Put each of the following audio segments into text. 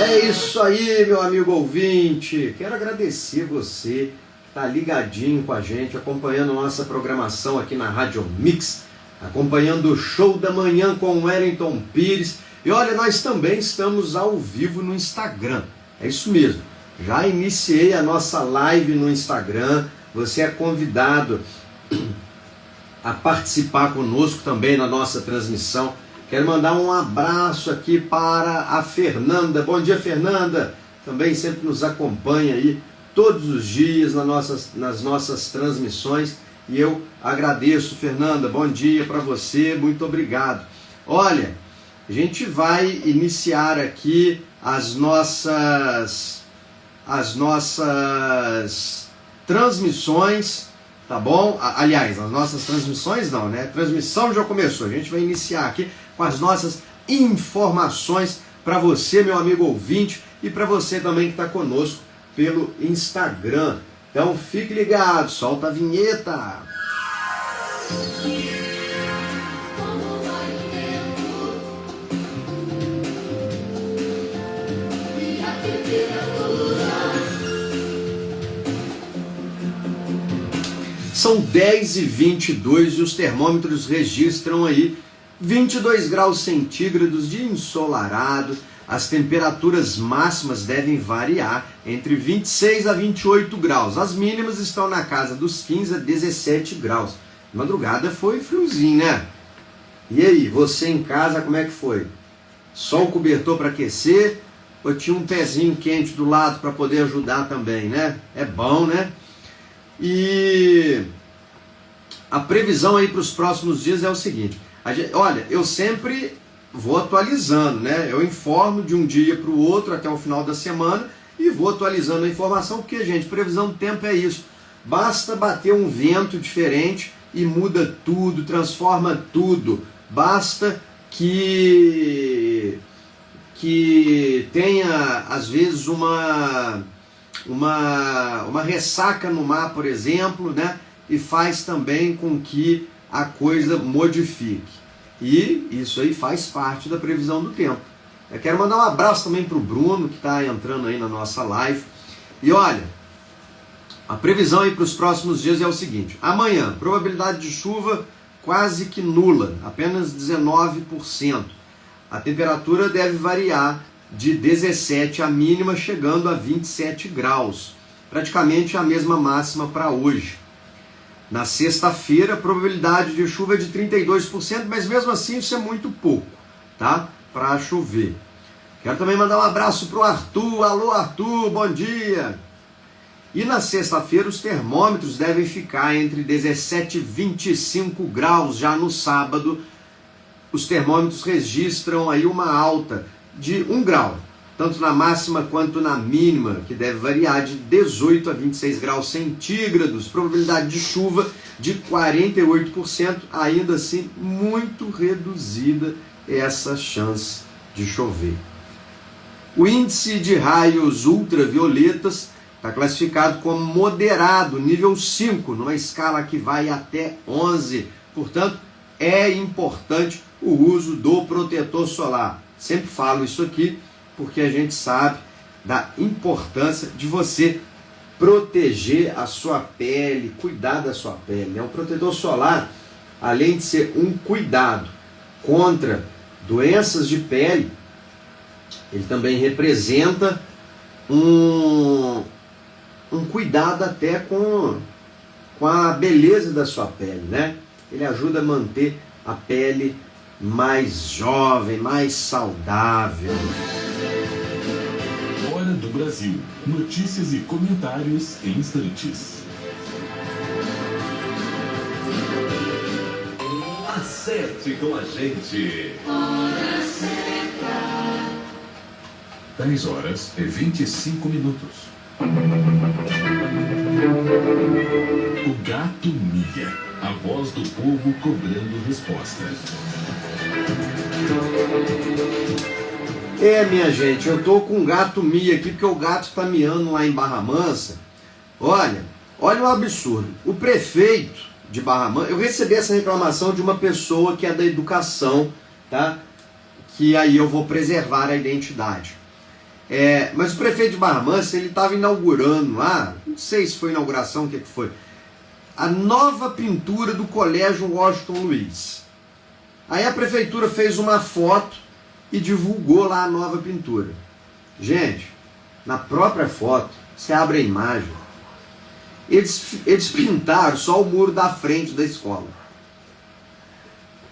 É isso aí, meu amigo ouvinte. Quero agradecer você que está ligadinho com a gente, acompanhando nossa programação aqui na Rádio Mix, acompanhando o Show da Manhã com o Wellington Pires. E olha, nós também estamos ao vivo no Instagram. É isso mesmo. Já iniciei a nossa live no Instagram. Você é convidado a participar conosco também na nossa transmissão. Quero mandar um abraço aqui para a Fernanda. Bom dia, Fernanda. Também sempre nos acompanha aí todos os dias nas nossas transmissões. E eu agradeço, Fernanda. Bom dia para você. Muito obrigado. Olha, a gente vai iniciar aqui as nossas transmissões, tá bom? Aliás, as nossas transmissões não, né? A transmissão já começou. A gente vai iniciar aqui com as nossas informações para você, meu amigo ouvinte, e para você também que está conosco pelo Instagram. Então fique ligado, solta a vinheta. São 10h22 e os termômetros registram aí 22 graus centígrados de ensolarado. As temperaturas máximas devem variar entre 26 a 28 graus. As mínimas estão na casa dos 15 a 17 graus. Madrugada foi friozinho, né? E aí, você em casa, como é que foi? Só o cobertor para aquecer? Ou tinha um pezinho quente do lado para poder ajudar também, né? É bom, né? E a previsão aí para os próximos dias é o seguinte. Olha, eu sempre vou atualizando, né? Eu informo de um dia para o outro até o final da semana e vou atualizando a informação, porque, gente, previsão do tempo é isso. Basta bater um vento diferente e muda tudo, transforma tudo. Basta que tenha, às vezes, uma ressaca no mar, por exemplo, né? E faz também com que a coisa modifique. E isso aí faz parte da previsão do tempo. Eu quero mandar um abraço também para o Bruno, que está entrando aí na nossa live. E olha, a previsão aí para os próximos dias é o seguinte. Amanhã, probabilidade de chuva quase que nula, apenas 19%. A temperatura deve variar de 17 a mínima, chegando a 27 graus. Praticamente a mesma máxima para hoje. Na sexta-feira, a probabilidade de chuva é de 32%, mas mesmo assim isso é muito pouco, tá? Para chover. Quero também mandar um abraço para o Arthur. Alô, Arthur, bom dia! E na sexta-feira os termômetros devem ficar entre 17 e 25 graus. Já no sábado, os termômetros registram aí uma alta de 1 grau, tanto na máxima quanto na mínima, que deve variar de 18 a 26 graus centígrados, probabilidade de chuva de 48%, ainda assim muito reduzida essa chance de chover. O índice de raios ultravioletas está classificado como moderado, nível 5, numa escala que vai até 11, portanto é importante o uso do protetor solar. Sempre falo isso aqui, porque a gente sabe da importância de você proteger a sua pele, cuidar da sua pele, né? O protetor solar, além de ser um cuidado contra doenças de pele, ele também representa um cuidado até com a beleza da sua pele, né? Ele ajuda a manter a pele mais jovem, mais saudável. Hora do Brasil. Notícias e comentários em instantes. Acerte com a gente. Hora certa. 10h25. O Gato Mia. A voz do povo cobrando respostas. Minha gente, eu tô com um gato mia aqui, porque o gato tá miando lá em Barra Mansa. Olha o absurdo. O prefeito de Barra Mansa, eu recebi essa reclamação de uma pessoa que é da educação, tá? Que aí eu vou preservar a identidade. Mas o prefeito de Barra Mansa, ele estava inaugurando lá, não sei se foi inauguração, o que foi, a nova pintura do Colégio Washington Luiz. Aí a prefeitura fez uma foto e divulgou lá a nova pintura. Gente, na própria foto, você abre a imagem, eles pintaram só o muro da frente da escola.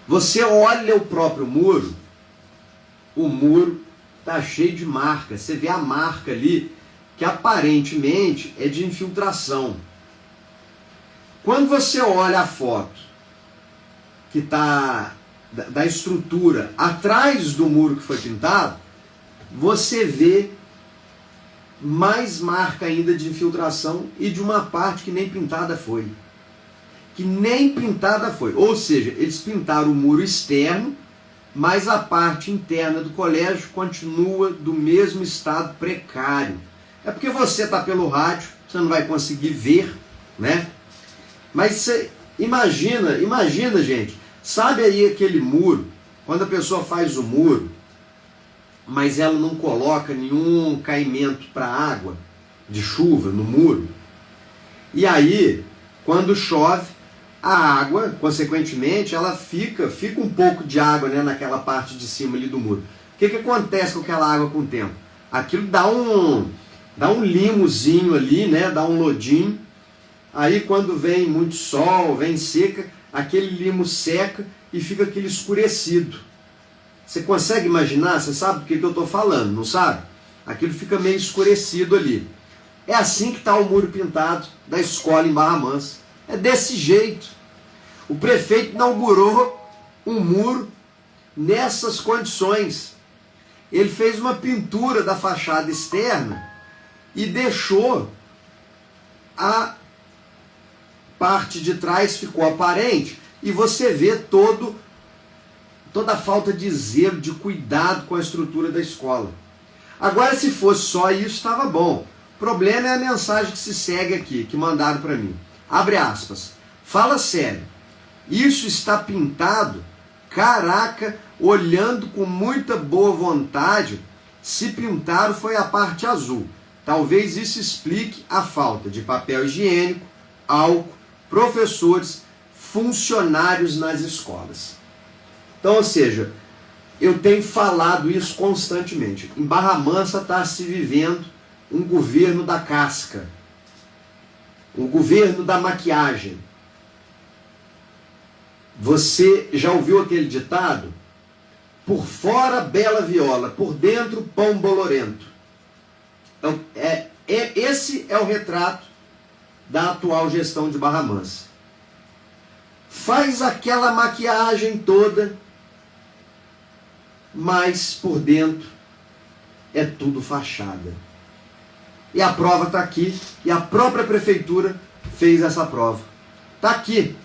Você olha o próprio muro, o muro está cheio de marcas. Você vê a marca ali, que aparentemente é de infiltração. Quando você olha a foto que está da estrutura atrás do muro que foi pintado, você vê mais marca ainda de infiltração e de uma parte que nem pintada foi. Ou seja, eles pintaram o muro externo, mas a parte interna do colégio continua do mesmo estado precário. É porque você está pelo rádio, você não vai conseguir ver, né? Mas você imagina, gente, sabe aí aquele muro, quando a pessoa faz o muro, mas ela não coloca nenhum caimento para água de chuva no muro, e aí, quando chove, a água, consequentemente, ela fica um pouco de água, né, naquela parte de cima ali do muro. O que acontece com aquela água com o tempo? Aquilo dá um limozinho ali, né, dá um lodinho. Aí quando vem muito sol, vem seca, aquele limo seca e fica aquele escurecido. Você consegue imaginar? Você sabe do que eu estou falando, não sabe? Aquilo fica meio escurecido ali. É assim que está o muro pintado da escola em Barra Mansa. É desse jeito. O prefeito inaugurou um muro nessas condições. Ele fez uma pintura da fachada externa e deixou a parte de trás, ficou aparente, e você vê toda a falta de zelo, de cuidado com a estrutura da escola. Agora, se fosse só isso, estava bom. O problema é a mensagem que se segue aqui, que mandaram para mim. Abre aspas. Fala sério. Isso está pintado? Caraca, olhando com muita boa vontade, se pintaram foi a parte azul. Talvez isso explique a falta de papel higiênico, álcool, professores, funcionários nas escolas. Então, ou seja, eu tenho falado isso constantemente. Em Barra Mansa está se vivendo um governo da casca, um governo da maquiagem. Você já ouviu aquele ditado? Por fora bela viola, por dentro pão bolorento. Então, esse é o retrato da atual gestão de Barra Mansa. Faz aquela maquiagem toda, mas por dentro é tudo fachada. E a prova está aqui, e a própria prefeitura fez essa prova. Está aqui.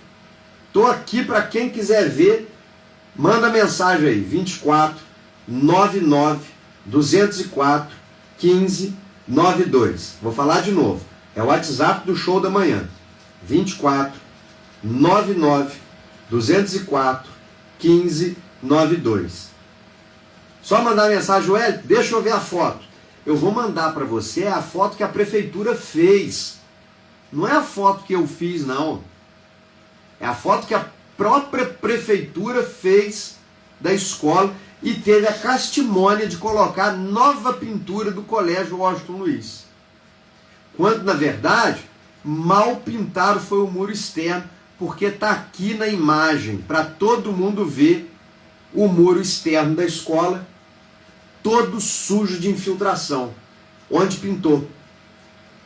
Estou aqui para quem quiser ver, manda mensagem aí, 24 99 204 15 92. Vou falar de novo, é o WhatsApp do Show da Manhã, 24 99 204 15 92. Só mandar mensagem, Ué, deixa eu ver a foto. Eu vou mandar para você a foto que a prefeitura fez. Não é a foto que eu fiz, não. É a foto que a própria prefeitura fez da escola e teve a castimônia de colocar nova pintura do Colégio Washington Luiz. Quando, na verdade, mal pintaram foi o muro externo, porque está aqui na imagem, para todo mundo ver o muro externo da escola, todo sujo de infiltração, onde pintou.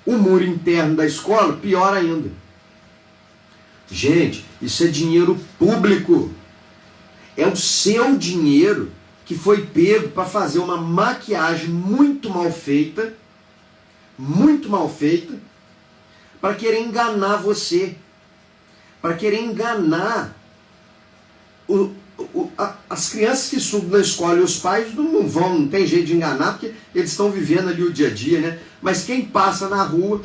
O muro interno da escola, pior ainda. Gente, isso é dinheiro público. É o seu dinheiro que foi pego para fazer uma maquiagem muito mal feita, para querer enganar você, para querer enganar as crianças que estudam na escola, e os pais não tem jeito de enganar, porque eles estão vivendo ali o dia a dia, né? Mas quem passa na rua,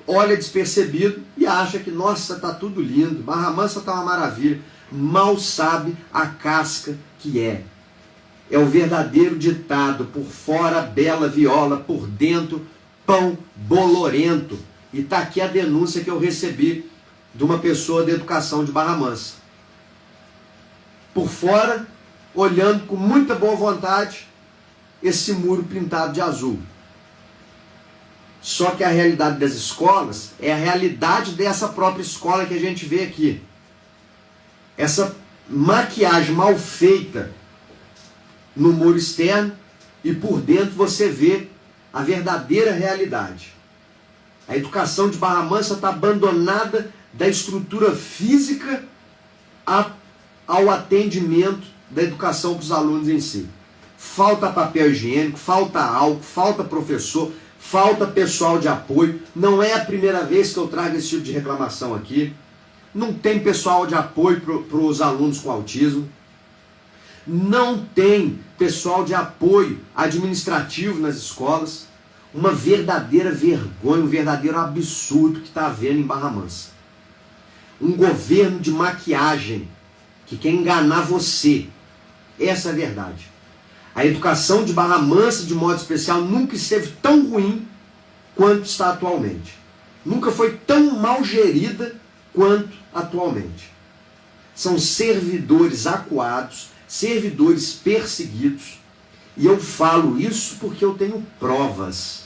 olha despercebido e acha que, nossa, tá tudo lindo, Barra Mansa tá uma maravilha, mal sabe a casca que é. É o verdadeiro ditado: por fora bela viola, por dentro pão bolorento. E está aqui a denúncia que eu recebi de uma pessoa da educação de Barra Mansa. Por fora, olhando com muita boa vontade esse muro pintado de azul. Só que a realidade das escolas é a realidade dessa própria escola que a gente vê aqui. Essa maquiagem mal feita no muro externo, e por dentro você vê a verdadeira realidade. A educação de Barra Mansa está abandonada da estrutura física ao atendimento da educação para os alunos em si. Falta papel higiênico, falta álcool, falta professor, falta pessoal de apoio. Não é a primeira vez que eu trago esse tipo de reclamação aqui. Não tem pessoal de apoio para os alunos com autismo. Não tem pessoal de apoio administrativo nas escolas. Uma verdadeira vergonha, um verdadeiro absurdo que está havendo em Barra Mansa. Um governo de maquiagem que quer enganar você. Essa é a verdade. A educação de Barra Mansa, de modo especial, nunca esteve tão ruim quanto está atualmente. Nunca foi tão mal gerida quanto atualmente. São servidores acuados, servidores perseguidos. E eu falo isso porque eu tenho provas.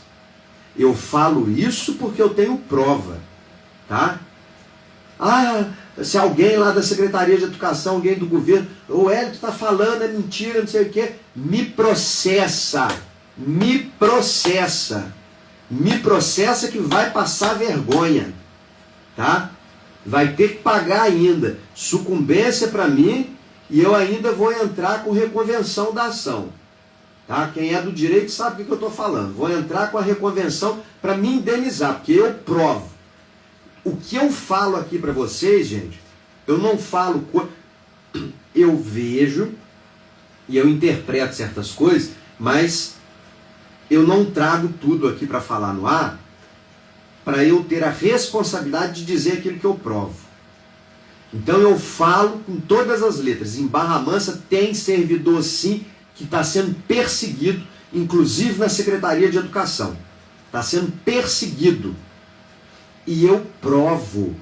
Eu falo isso porque eu tenho prova. Tá? Se alguém lá da Secretaria de Educação, alguém do governo, o Hélio está falando, é mentira, não sei o quê, me processa. Me processa. Me processa que vai passar vergonha. Tá? Vai ter que pagar ainda. Sucumbência para mim, e eu ainda vou entrar com reconvenção da ação. Tá? Quem é do direito sabe o que eu estou falando. Vou entrar com a reconvenção para me indenizar, porque eu provo. O que eu falo aqui para vocês, gente, eu não falo... Eu vejo e eu interpreto certas coisas, mas eu não trago tudo aqui para falar no ar para eu ter a responsabilidade de dizer aquilo que eu provo. Então eu falo com todas as letras. Em Barra Mansa tem servidor sim que está sendo perseguido, inclusive na Secretaria de Educação. Está sendo perseguido. E eu provo.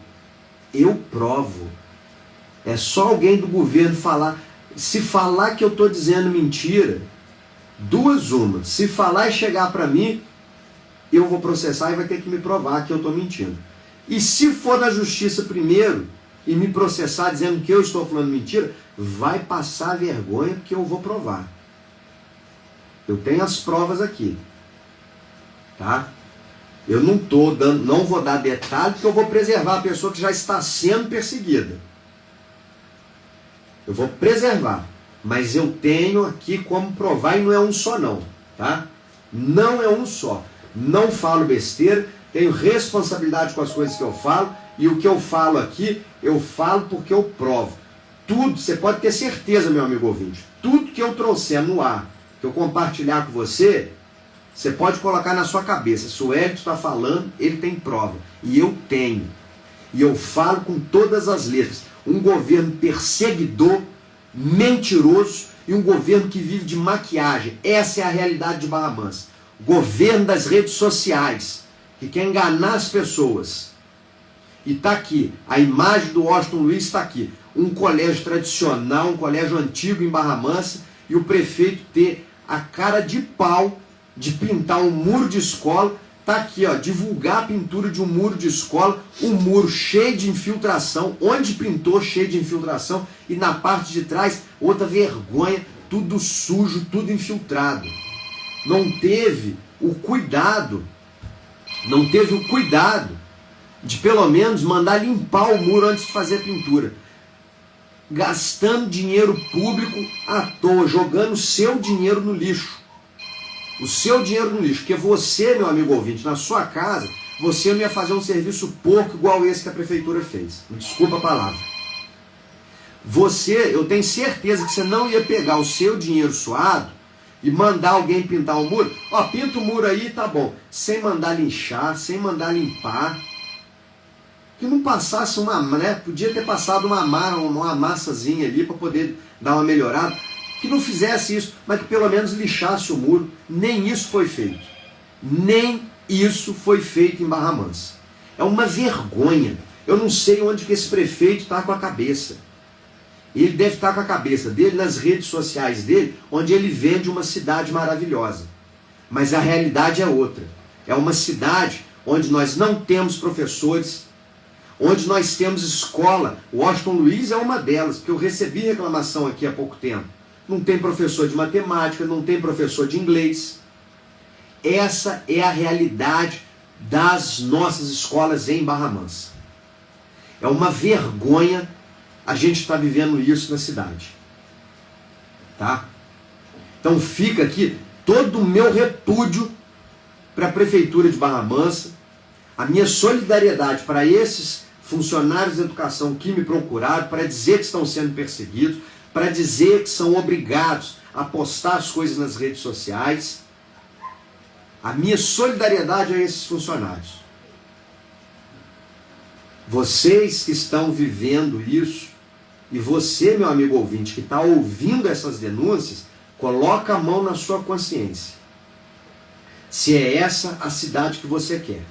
Eu provo. É só alguém do governo falar. Se falar que eu estou dizendo mentira, duas uma. Se falar e chegar para mim, eu vou processar e vai ter que me provar que eu estou mentindo. E se for na justiça primeiro e me processar dizendo que eu estou falando mentira, vai passar vergonha porque eu vou provar. Eu tenho as provas aqui. Tá? Eu não vou dar detalhe porque eu vou preservar a pessoa que já está sendo perseguida. Eu vou preservar. Mas eu tenho aqui como provar e não é um só não. Tá? Não é um só. Não falo besteira, tenho responsabilidade com as coisas que eu falo, e o que eu falo aqui, eu falo porque eu provo. Tudo, você pode ter certeza, meu amigo ouvinte, tudo que eu trouxer no ar, que eu compartilhar com você, você pode colocar na sua cabeça. Se o Hélio está falando, ele tem prova. E eu tenho. E eu falo com todas as letras. Um governo perseguidor, mentiroso, e um governo que vive de maquiagem. Essa é a realidade de Barra Mansa. Governo das redes sociais, que quer enganar as pessoas. E está aqui, a imagem do Washington Luiz está aqui. Um colégio tradicional, um colégio antigo em Barra Mansa, e o prefeito ter a cara de pau de pintar um muro de escola. Está aqui, ó, divulgar a pintura de um muro de escola, um muro cheio de infiltração, onde pintou cheio de infiltração, e na parte de trás, outra vergonha, tudo sujo, tudo infiltrado. Não teve o cuidado de pelo menos mandar limpar o muro antes de fazer a pintura. Gastando dinheiro público à toa, jogando o seu dinheiro no lixo. O seu dinheiro no lixo. Porque você, meu amigo ouvinte, na sua casa, você não ia fazer um serviço porco igual esse que a prefeitura fez. Me desculpa a palavra. Eu tenho certeza que você não ia pegar o seu dinheiro suado e mandar alguém pintar um muro. Ó, pinta o muro aí, tá bom. Sem mandar lixar, sem mandar limpar. Que não passasse podia ter passado uma massazinha ali para poder dar uma melhorada. que não fizesse isso, mas que pelo menos lixasse o muro. Nem isso foi feito. Nem isso foi feito em Barra Mansa. É uma vergonha. Eu não sei onde que esse prefeito está com a cabeça. Ele deve estar com a cabeça dele nas redes sociais dele, onde ele vende uma cidade maravilhosa. Mas a realidade é outra. É uma cidade onde nós não temos professores, onde nós temos escola. O Washington Luiz é uma delas, porque eu recebi reclamação aqui há pouco tempo. Não tem professor de matemática, não tem professor de inglês. Essa é a realidade das nossas escolas em Barra Mansa. É uma vergonha a gente estar vivendo isso na cidade. Tá? Então fica aqui todo o meu repúdio para a Prefeitura de Barra Mansa, a minha solidariedade para esses funcionários de educação que me procuraram, para dizer que estão sendo perseguidos, para dizer que são obrigados a postar as coisas nas redes sociais. A minha solidariedade a esses funcionários. Vocês que estão vivendo isso, e você, meu amigo ouvinte, que está ouvindo essas denúncias, coloca a mão na sua consciência. Se é essa a cidade que você quer.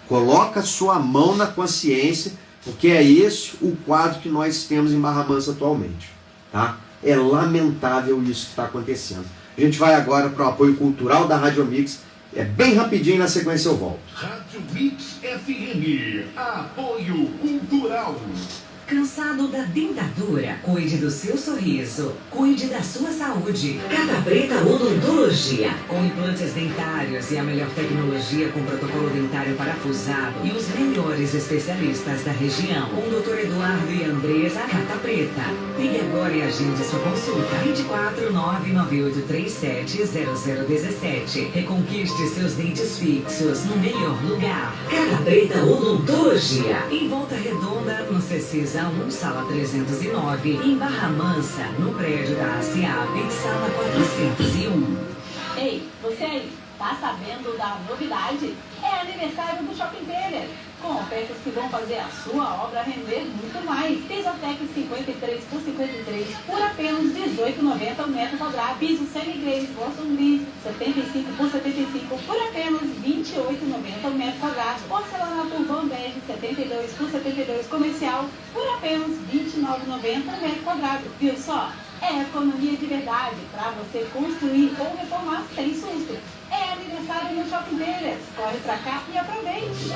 Coloca a sua mão na consciência, porque é esse o quadro que nós temos em Barra Mansa atualmente. Tá? É lamentável isso que está acontecendo. A gente vai agora para o apoio cultural da Rádio Mix. É bem rapidinho, na sequência eu volto. Rádio Mix FM, apoio cultural. Cansado da dentadura? Cuide do seu sorriso. Cuide da sua saúde. Cata Preta Odontologia. Com implantes dentários e a melhor tecnologia com protocolo dentário parafusado e os melhores especialistas da região. Com o Dr. Eduardo e Andresa Cata Preta. Ligue agora e agende sua consulta. 24998370017. Reconquiste seus dentes fixos no melhor lugar. Cata Preta Odontologia. Em Volta Redonda, no CCIS 1, sala 309, em Barra Mansa, no prédio da ASEAB, sala 401. Ei, você aí, tá sabendo da novidade? É aniversário do Shopping Telhas, com ofertas que vão fazer a sua obra render muito mais. Pisotec 53 por 53 por apenas R$18,90 o metro quadrado. Piso semi-glaze Boston Gris 75 por 75 por apenas R$28,90 o metro quadrado. Porcelanato Van Bege 72 por 72 comercial por apenas R$29,90 o metro quadrado. Viu só? É economia de verdade para você construir ou reformar sem susto. É aniversário no Shopping Telhas. Corre pra cá e aproveite.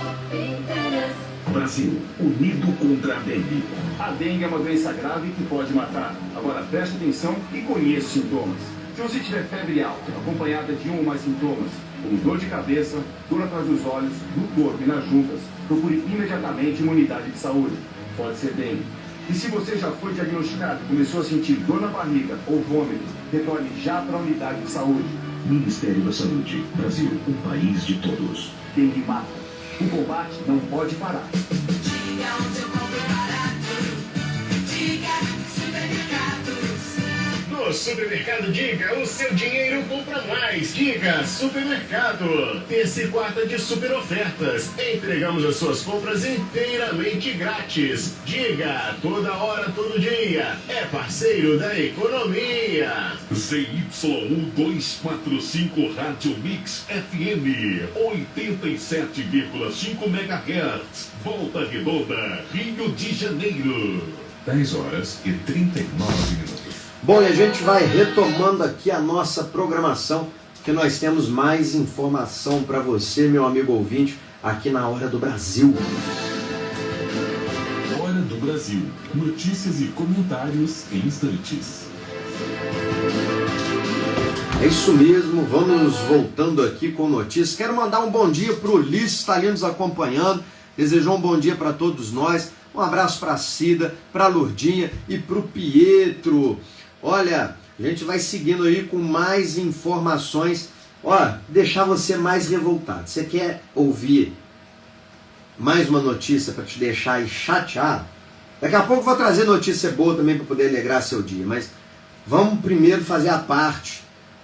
Brasil, unido contra a dengue. A dengue é uma doença grave que pode matar. Agora preste atenção e conheça os sintomas. Se você tiver febre alta, acompanhada de um ou mais sintomas, como dor de cabeça, dor atrás dos olhos, no corpo e nas juntas, procure imediatamente uma unidade de saúde. Pode ser dengue. E se você já foi diagnosticado e começou a sentir dor na barriga ou vômito, retorne já para a unidade de saúde. Ministério da Saúde. Brasil, um país de todos. Dengue mata. O combate não pode parar. Diga onde eu compro barato. Diga Supermercados. No Supermercado Diga, o seu dinheiro compra mais. Diga Supermercado. Terça e quarta de super ofertas. Entregamos as suas compras inteiramente grátis. Diga, toda hora, todo dia. É parceiro da economia. ZY1245 Rádio Mix FM 87,5 MHz. Volta Redonda, Rio de Janeiro. 10h39. Bom, e a gente vai retomando aqui a nossa programação, que nós temos mais informação para você, meu amigo ouvinte, aqui na Hora do Brasil. Hora do Brasil. Notícias e comentários em instantes. É isso mesmo, vamos voltando aqui com notícias. Quero mandar um bom dia para o Ulisses, que está ali nos acompanhando. Desejou um bom dia para todos nós. Um abraço para a Cida, para a Lourdinha e para o Pietro. Olha, a gente vai seguindo aí com mais informações. Olha, deixar você mais revoltado. Você quer ouvir mais uma notícia para te deixar aí chateado? Daqui a pouco eu vou trazer notícia boa também para poder alegrar seu dia. Mas vamos primeiro fazer a parte,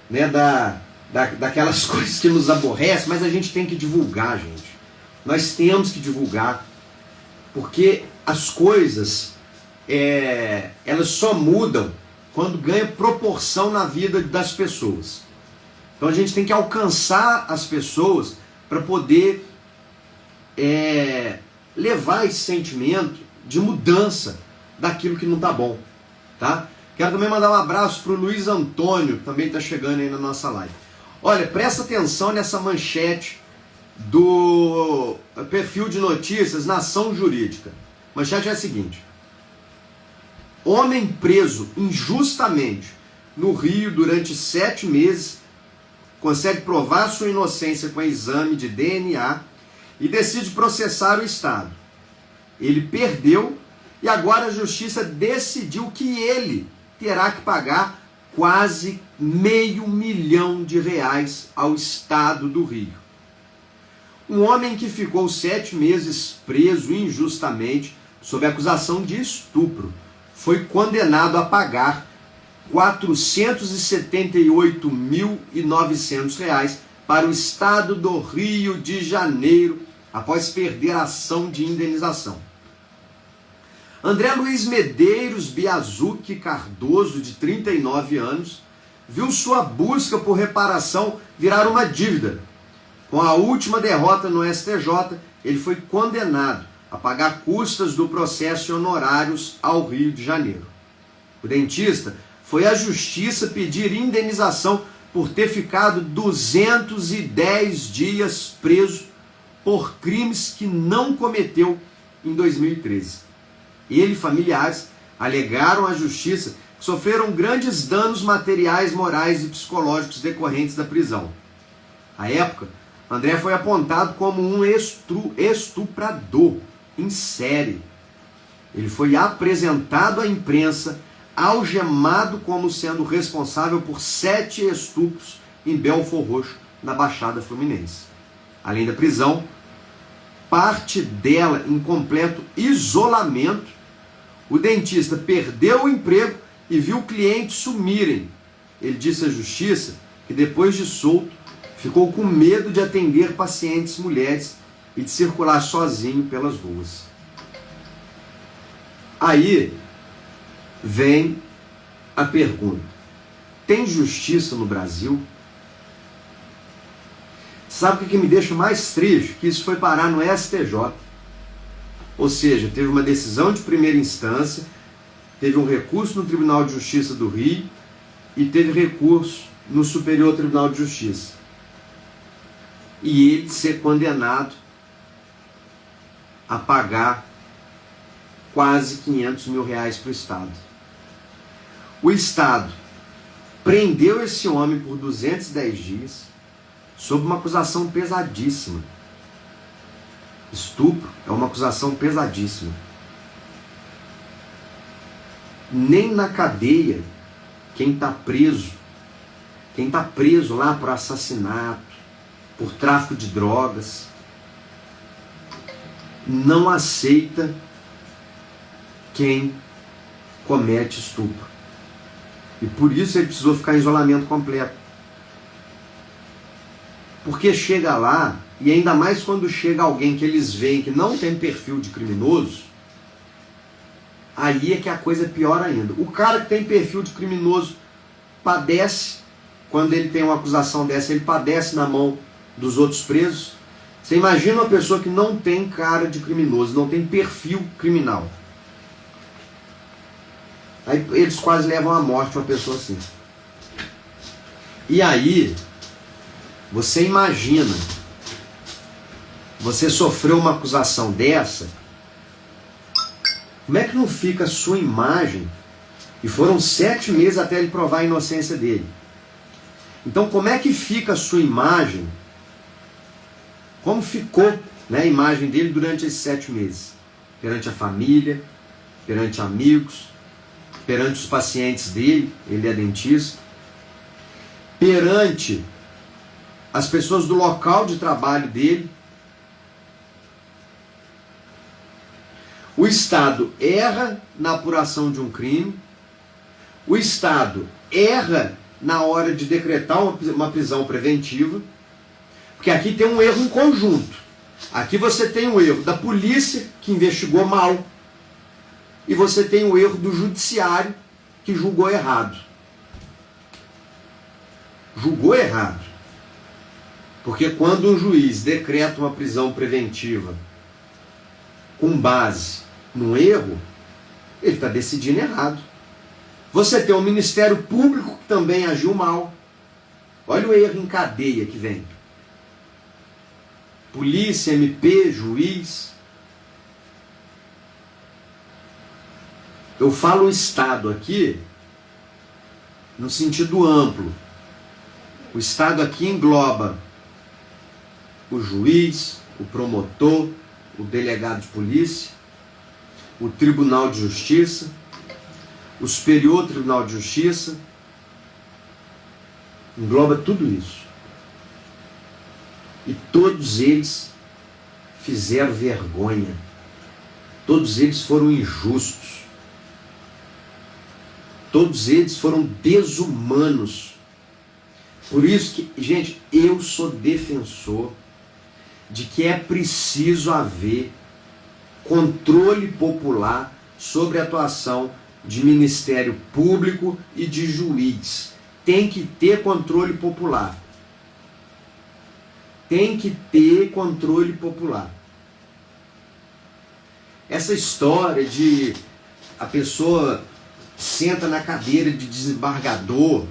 né, daquelas coisas que nos aborrecem, mas a gente tem que divulgar, gente. Nós temos que divulgar, porque as coisas, elas só mudam quando ganha proporção na vida das pessoas. Então a gente tem que alcançar as pessoas para poder levar esse sentimento de mudança daquilo que não está bom, tá? Quero também mandar um abraço para o Luiz Antônio, que também está chegando aí na nossa live. Olha, presta atenção nessa manchete do perfil de notícias Nação Jurídica. A manchete é a seguinte: homem preso injustamente no Rio durante 7 meses consegue provar sua inocência com exame de DNA e decide processar o Estado. Ele perdeu e agora a justiça decidiu que ele terá que pagar quase R$500 mil ao Estado do Rio. Um homem que ficou 7 meses preso injustamente sob acusação de estupro foi condenado a pagar R$ 478.900 para o Estado do Rio de Janeiro após perder a ação de indenização. André Luiz Medeiros Biazucchi Cardoso, de 39 anos, viu sua busca por reparação virar uma dívida. Com a última derrota no STJ, ele foi condenado a pagar custas do processo e honorários ao Rio de Janeiro. O dentista foi à justiça pedir indenização por ter ficado 210 dias preso por crimes que não cometeu em 2013. Ele e familiares alegaram à justiça que sofreram grandes danos materiais, morais e psicológicos decorrentes da prisão. À época, André foi apontado como um estuprador em série. Ele foi apresentado à imprensa algemado como sendo responsável por 7 estupros em Belfor Roxo, na Baixada Fluminense. Além da prisão, parte dela em completo isolamento, o dentista perdeu o emprego e viu clientes sumirem. Ele disse à justiça que depois de solto, ficou com medo de atender pacientes mulheres e de circular sozinho pelas ruas. Aí vem a pergunta: tem justiça no Brasil? Sabe o que me deixa mais triste? Que isso foi parar no STJ. Ou seja, teve uma decisão de primeira instância, teve um recurso no Tribunal de Justiça do Rio e teve recurso no Superior Tribunal de Justiça. E ele ser condenado a pagar quase R$500 mil para o Estado. O Estado prendeu esse homem por 210 dias, sob uma acusação pesadíssima. Estupro é uma acusação pesadíssima. Nem na cadeia, quem está preso lá por assassinato, por tráfico de drogas, não aceita quem comete estupro. E por isso ele precisou ficar em isolamento completo. Porque chega lá, e ainda mais quando chega alguém que eles veem que não tem perfil de criminoso, aí é que a coisa é pior ainda. O cara que tem perfil de criminoso padece, quando ele tem uma acusação dessa, ele padece na mão dos outros presos. Você imagina uma pessoa que não tem cara de criminoso, não tem perfil criminal. Aí eles quase levam à morte uma pessoa assim. E aí, você imagina, você sofreu uma acusação dessa, como é que não fica a sua imagem? E foram 7 meses até ele provar a inocência dele. Então como é que fica a sua imagem? Como ficou, né, a imagem dele durante esses 7 meses? Perante a família, perante amigos, perante os pacientes dele, ele é dentista, perante as pessoas do local de trabalho dele. O Estado erra na apuração de um crime, o Estado erra na hora de decretar uma prisão preventiva, porque aqui tem um erro em conjunto. Aqui você tem o erro da polícia, que investigou mal, e você tem o erro do judiciário, que julgou errado. Julgou errado. Porque quando um juiz decreta uma prisão preventiva com base num erro, ele está decidindo errado. Você tem um Ministério Público que também agiu mal. Olha o erro em cadeia que vem. Polícia, MP, juiz. Eu falo o Estado aqui no sentido amplo. O Estado aqui engloba o juiz, o promotor, o delegado de polícia, o Tribunal de Justiça, o Superior Tribunal de Justiça, engloba tudo isso. E todos eles fizeram vergonha. Todos eles foram injustos. Todos eles foram desumanos. Por isso que, gente, eu sou defensor de que é preciso haver controle popular sobre a atuação de Ministério Público e de juiz. Tem que ter controle popular. Tem que ter controle popular. Essa história de a pessoa senta na cadeira de desembargador.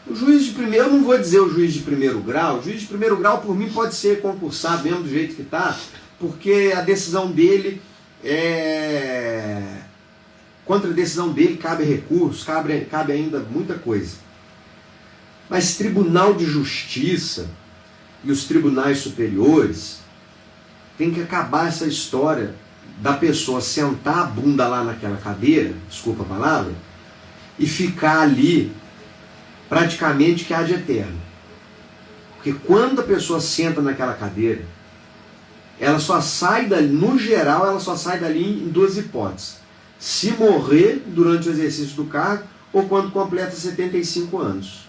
O juiz de primeiro, eu não vou dizer o juiz de primeiro grau. O juiz de primeiro grau, por mim, pode ser concursado mesmo do jeito que está, porque a decisão dele contra a decisão dele cabe recurso, cabe ainda muita coisa. Mas Tribunal de Justiça e os tribunais superiores tem que acabar essa história da pessoa sentar a bunda lá naquela cadeira, desculpa a palavra, e ficar ali praticamente que ad eterno. Porque quando a pessoa senta naquela cadeira, ela só sai dali, no geral, ela só sai dali em duas hipóteses. Se morrer durante o exercício do cargo ou quando completa 75 anos.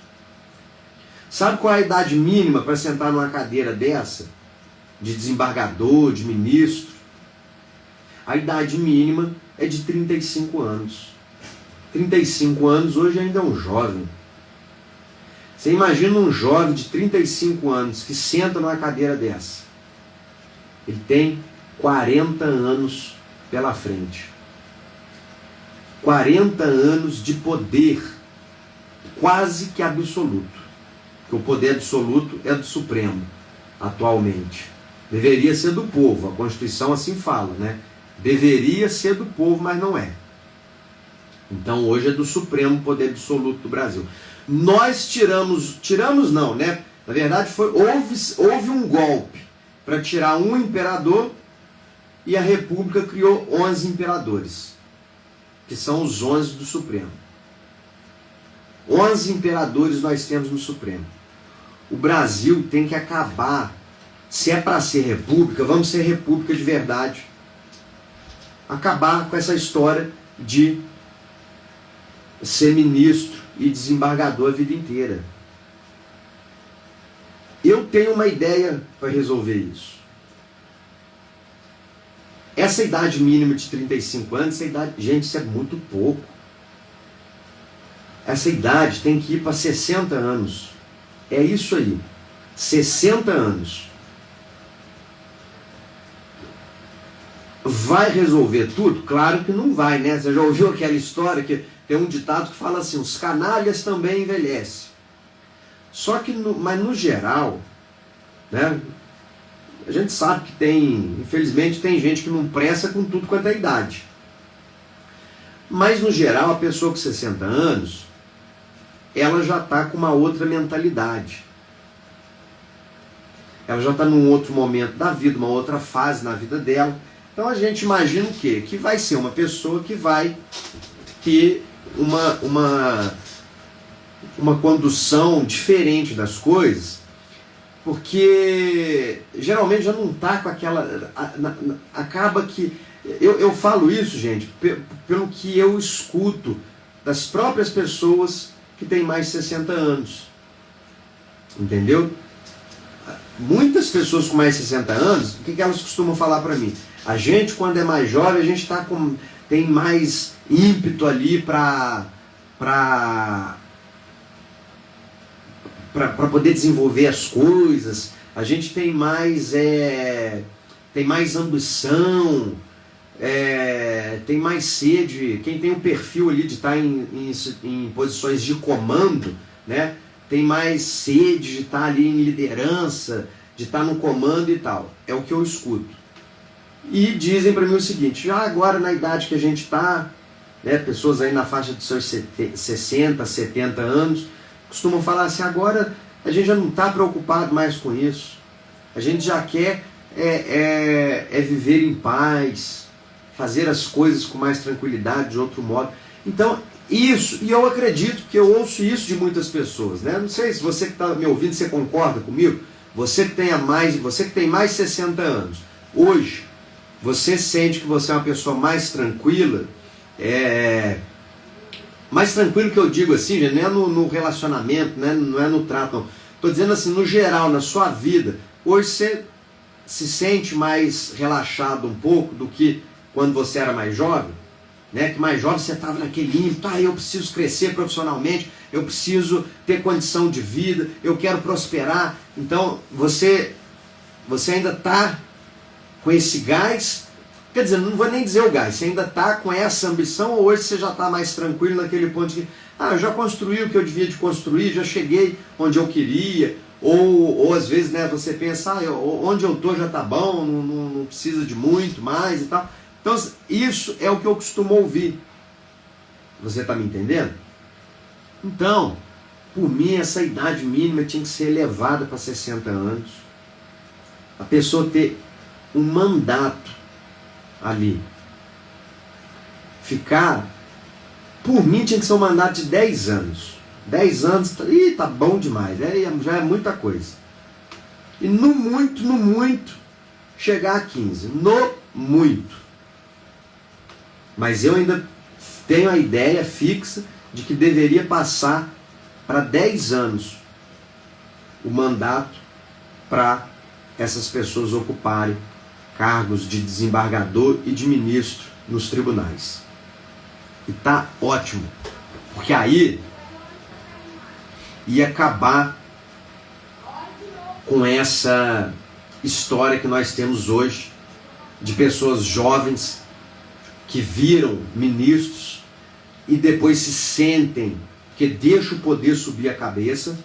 Sabe qual é a idade mínima para sentar numa cadeira dessa? De desembargador, de ministro? A idade mínima é de 35 anos. 35 anos hoje ainda é um jovem. Você imagina um jovem de 35 anos que senta numa cadeira dessa. Ele tem 40 anos pela frente. 40 anos de poder quase que absoluto. Porque o poder absoluto é do Supremo, atualmente. Deveria ser do povo, a Constituição assim fala, né? Deveria ser do povo, mas não é. Então hoje é do Supremo poder absoluto do Brasil. Nós tiramos não, né? Na verdade houve um golpe para tirar um imperador e a República criou 11 imperadores, que são os 11 do Supremo. 11 imperadores nós temos no Supremo. O Brasil tem que acabar. Se é para ser república, vamos ser república de verdade. Acabar com essa história de ser ministro e desembargador a vida inteira. Eu tenho uma ideia para resolver isso. Essa idade mínima de 35 anos, essa idade, gente, isso é muito pouco. Essa idade tem que ir para 60 anos. É isso aí. 60 anos. Vai resolver tudo? Claro que não vai, né? Você já ouviu aquela história que tem um ditado que fala assim, os canalhas também envelhecem. Só que, mas no geral, né? A gente sabe que infelizmente tem gente que não presta com tudo quanto é idade. Mas no geral, a pessoa com 60 anos, ela já está com uma outra mentalidade. Ela já está num outro momento da vida, uma outra fase na vida dela. Então a gente imagina o quê? Que vai ser uma pessoa que vai ter uma condução diferente das coisas, porque geralmente já não está com aquela... Acaba que... Eu falo isso, gente, pelo que eu escuto das próprias pessoas que têm mais de 60 anos. Entendeu? Muitas pessoas com mais de 60 anos, o que elas costumam falar para mim? A gente, quando é mais jovem, a gente tem mais ímpeto ali para para poder desenvolver as coisas, a gente tem mais ambição, tem mais sede. Quem tem um perfil ali de estar em posições de comando, né, tem mais sede de estar ali em liderança, de estar no comando e tal. É o que eu escuto. E dizem para mim o seguinte: já agora na idade que a gente está, né, pessoas aí na faixa dos seus 60, 70 anos, costumam falar assim: agora a gente já não está preocupado mais com isso, a gente já quer viver em paz, fazer as coisas com mais tranquilidade, de outro modo. Então, isso, e eu acredito que eu ouço isso de muitas pessoas, né? Não sei se você que está me ouvindo, você concorda comigo? Você que tem mais de 60 anos, hoje, você sente que você é uma pessoa mais tranquila, mais tranquilo, que eu digo assim, não é no relacionamento, né? Não é no trato, não. Estou dizendo assim, no geral, na sua vida, hoje você se sente mais relaxado um pouco do que quando você era mais jovem, né? Que mais jovem você estava naquele ímpeto: eu preciso crescer profissionalmente, eu preciso ter condição de vida, eu quero prosperar. Então você ainda está com esse gás, quer dizer, não vou nem dizer o gás, você ainda está com essa ambição, ou hoje você já está mais tranquilo naquele ponto de que eu já construí o que eu devia de construir, já cheguei onde eu queria, ou às vezes, né, você pensa: onde eu estou já está bom, não precisa de muito mais e tal. Então isso é o que eu costumo ouvir. Você está me entendendo? Então, por mim, essa idade mínima tinha que ser elevada para 60 anos. A pessoa ter um mandato ali. Por mim, tinha que ser um mandato de 10 anos. 10 anos, tá bom demais, já é muita coisa. E no muito, chegar a 15. No muito. Mas eu ainda tenho a ideia fixa de que deveria passar para 10 anos o mandato para essas pessoas ocuparem cargos de desembargador e de ministro nos tribunais. E tá ótimo, porque aí ia acabar com essa história que nós temos hoje de pessoas jovens que viram ministros e depois se sentem que deixa o poder subir a cabeça,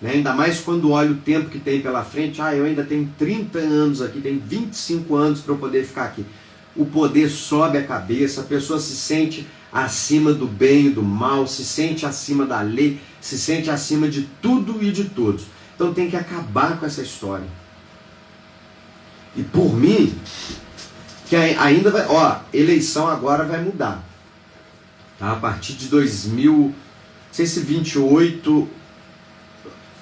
né? Ainda mais quando olha o tempo que tem pela frente. Eu ainda tenho 30 anos aqui, tenho 25 anos para eu poder ficar aqui. O poder sobe a cabeça, a pessoa se sente acima do bem e do mal, se sente acima da lei, se sente acima de tudo e de todos. Então tem que acabar com essa história. E por mim, que ainda vai, eleição agora vai mudar, tá? A partir de 2028,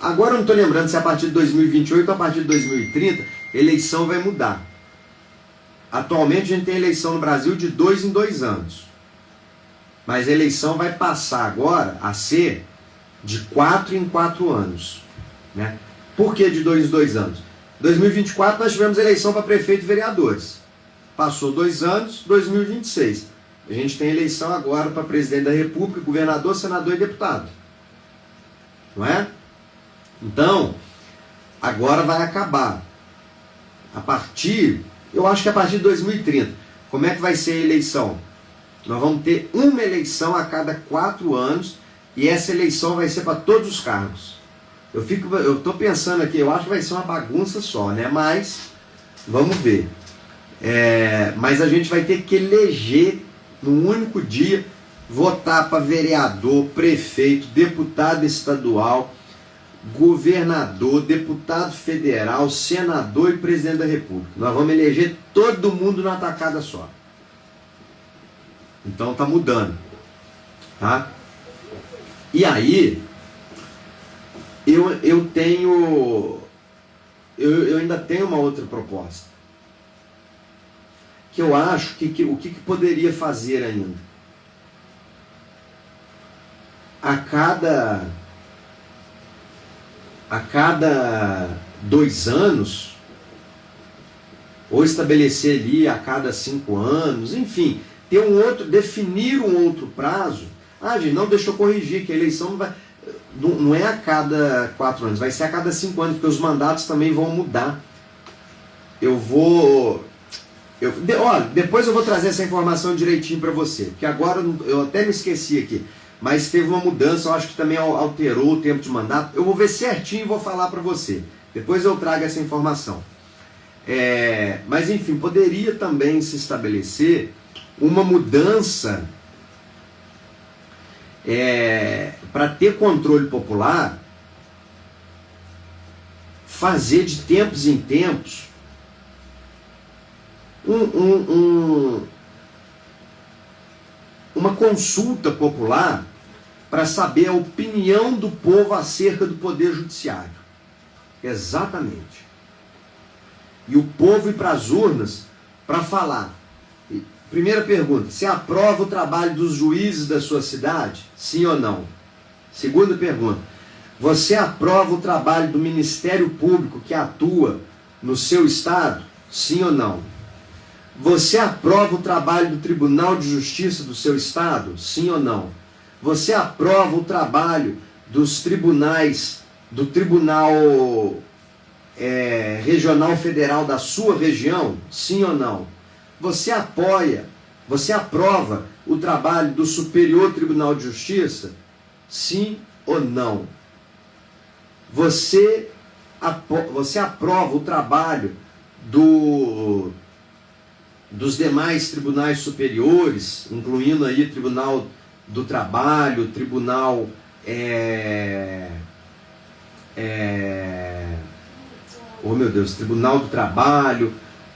agora eu não estou lembrando se é a partir de 2028 ou a partir de 2030, eleição vai mudar. Atualmente a gente tem eleição no Brasil de 2 em 2 anos, mas a eleição vai passar agora a ser de 4 em 4 anos, né? Por que de 2 em 2 anos? 2024 nós tivemos eleição para prefeito e vereadores. Passou 2 anos, 2026. A gente tem eleição agora para presidente da República, governador, senador e deputado. Não é? Então, agora vai acabar. Eu acho que a partir de 2030. Como é que vai ser a eleição? Nós vamos ter uma eleição a cada 4 anos e essa eleição vai ser para todos os cargos. Eu estou pensando aqui, eu acho que vai ser uma bagunça só, né? Mas, vamos ver. Mas a gente vai ter que eleger num único dia, votar para vereador, prefeito, deputado estadual, governador, deputado federal, senador e presidente da República. Nós vamos eleger todo mundo numa tacada só. Então tá mudando, tá? E aí eu ainda tenho uma outra proposta que eu acho que o que poderia fazer ainda. A cada 2 anos, ou estabelecer ali a cada 5 anos, enfim, definir um outro prazo Ah, gente, não, deixa eu corrigir, que a eleição não é a cada 4 anos, vai ser a cada 5 anos, porque os mandatos também vão mudar. Olha, depois eu vou trazer essa informação direitinho para você, porque agora eu até me esqueci aqui, mas teve uma mudança, eu acho que também alterou o tempo de mandato. Eu vou ver certinho e vou falar para você. Depois eu trago essa informação. Mas enfim, poderia também se estabelecer uma mudança para ter controle popular, fazer de tempos em tempos uma consulta popular para saber a opinião do povo acerca do poder judiciário. Exatamente. E o povo ir para as urnas para falar. Primeira pergunta: você aprova o trabalho dos juízes da sua cidade? Sim ou não? Segunda pergunta: você aprova o trabalho do Ministério Público que atua no seu estado? Sim ou não? Você aprova o trabalho do Tribunal de Justiça do seu estado? Sim ou não? Você aprova o trabalho dos tribunais, do Tribunal Regional Federal da sua região? Sim ou não? Você aprova o trabalho do Superior Tribunal de Justiça? Sim ou não? Você aprova o trabalho dos demais tribunais superiores, incluindo aí Tribunal do Trabalho, Tribunal oh meu Deus, Tribunal do Trabalho,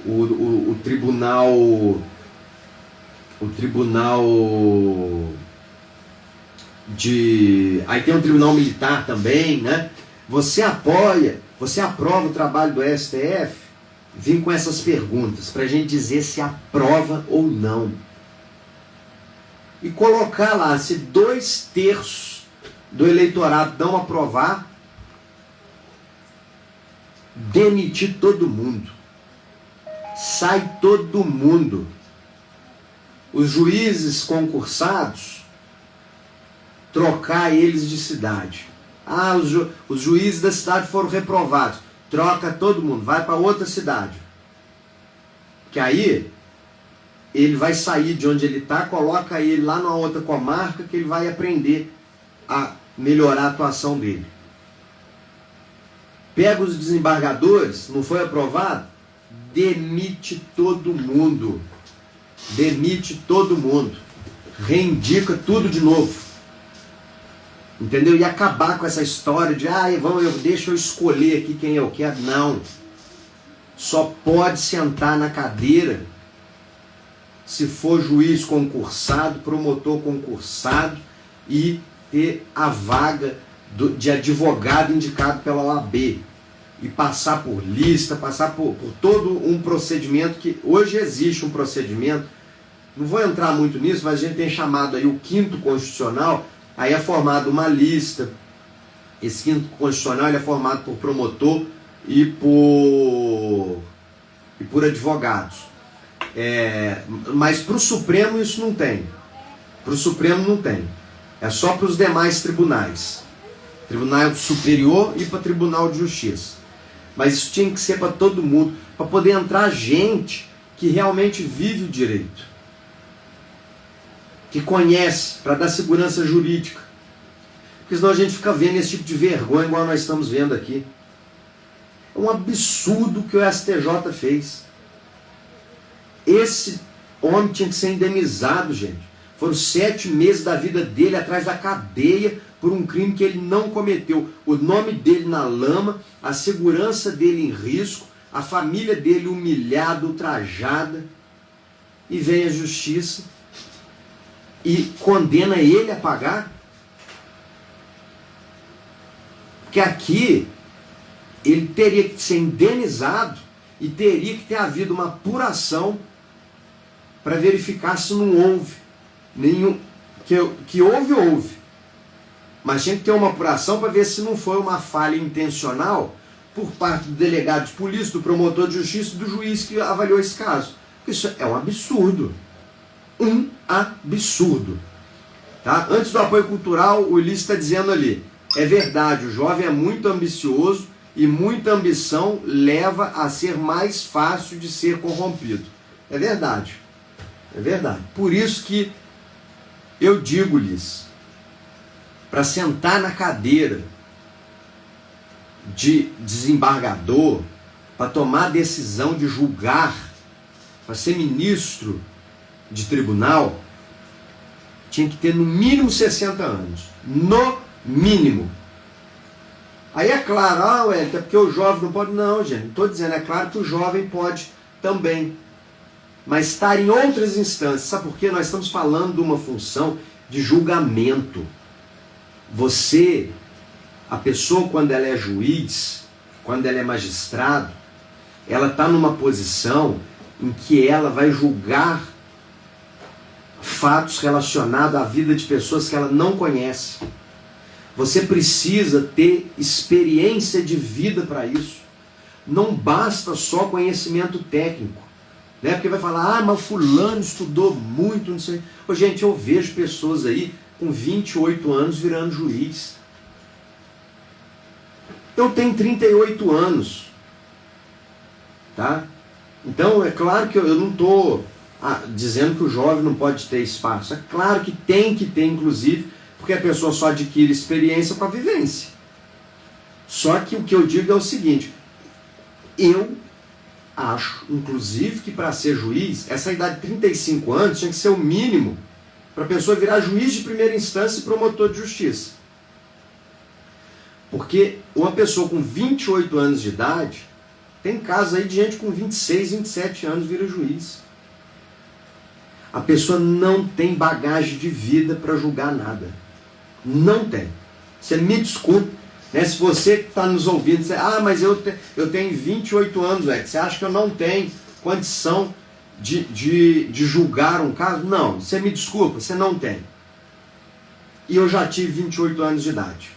o Tribunal de... Aí tem um Tribunal Militar também, né? Você aprova o trabalho do STF? Vim com essas perguntas para a gente dizer se aprova ou não. E colocar lá, se 2/3 do eleitorado não aprovar, demitir todo mundo. Sai todo mundo. Os juízes concursados, trocar eles de cidade. Ah, os juízes da cidade foram reprovados. Troca todo mundo, vai para outra cidade. Que aí ele vai sair de onde ele está, coloca ele lá numa outra comarca que ele vai aprender a melhorar a atuação dele. Pega os desembargadores, não foi aprovado? Demite todo mundo. Demite todo mundo. Reindica tudo de novo. Entendeu? E acabar com essa história de deixa eu escolher aqui quem eu quero. Não. Só pode sentar na cadeira se for juiz concursado, promotor concursado e ter a vaga de advogado indicado pela OAB. E passar por lista, passar por todo um procedimento que hoje existe um procedimento. Não vou entrar muito nisso, mas a gente tem chamado aí o 5º Constitucional. Aí é formado uma lista. Esse 5º Constitucional ele é formado por promotor e por advogados. Mas para o Supremo isso não tem. Para o Supremo não tem. É só para os demais tribunais. Tribunal Superior e para Tribunal de Justiça. Mas isso tinha que ser para todo mundo, para poder entrar gente que realmente vive o direito, que conhece, para dar segurança jurídica. Porque senão a gente fica vendo esse tipo de vergonha igual nós estamos vendo aqui. É um absurdo que o STJ fez. Esse homem tinha que ser indenizado, gente. Foram 7 meses da vida dele atrás da cadeia por um crime que ele não cometeu. O nome dele na lama, a segurança dele em risco, a família dele humilhada, ultrajada. E vem a justiça e condena ele a pagar. Porque aqui ele teria que ser indenizado e teria que ter havido uma apuração para verificar se não houve nenhum... Que houve. Mas tinha que ter uma apuração para ver se não foi uma falha intencional por parte do delegado de polícia, do promotor de justiça e do juiz que avaliou esse caso. Isso é um absurdo. Um absurdo. Tá? Antes do apoio cultural, o Ulisses está dizendo ali, é verdade, o jovem é muito ambicioso e muita ambição leva a ser mais fácil de ser corrompido. É verdade. É verdade. Por isso que eu digo-lhes, para sentar na cadeira de desembargador, para tomar decisão de julgar, para ser ministro de tribunal, tinha que ter no mínimo 60 anos. No mínimo. Aí é claro, é porque o jovem não pode. Não, gente, não estou dizendo, é claro que o jovem pode também. Mas estar em outras instâncias, sabe por quê? Nós estamos falando de uma função de julgamento. Você, a pessoa quando ela é juiz, quando ela é magistrado, ela está numa posição em que ela vai julgar fatos relacionados à vida de pessoas que ela não conhece. Você precisa ter experiência de vida para isso. Não basta só conhecimento técnico. Né? Porque vai falar, mas fulano estudou muito, não sei. Ô, gente, eu vejo pessoas aí com 28 anos virando juiz. Eu tenho 38 anos. Tá? Então, é claro que eu não estou dizendo que o jovem não pode ter espaço. É claro que tem que ter, inclusive, porque a pessoa só adquire experiência com a vivência. Só que o que eu digo é o seguinte, eu acho, inclusive, que para ser juiz, essa idade de 35 anos tinha que ser o mínimo para a pessoa virar juiz de primeira instância e promotor de justiça. Porque uma pessoa com 28 anos de idade, tem casos aí de gente com 26, 27 anos vira juiz. A pessoa não tem bagagem de vida para julgar nada. Não tem. Você me desculpe, né? Se você que está nos ouvindo, você, mas eu tenho 28 anos, você acha que eu não tenho condição de julgar um caso? Não, você me desculpa, você não tem. E eu já tive 28 anos de idade.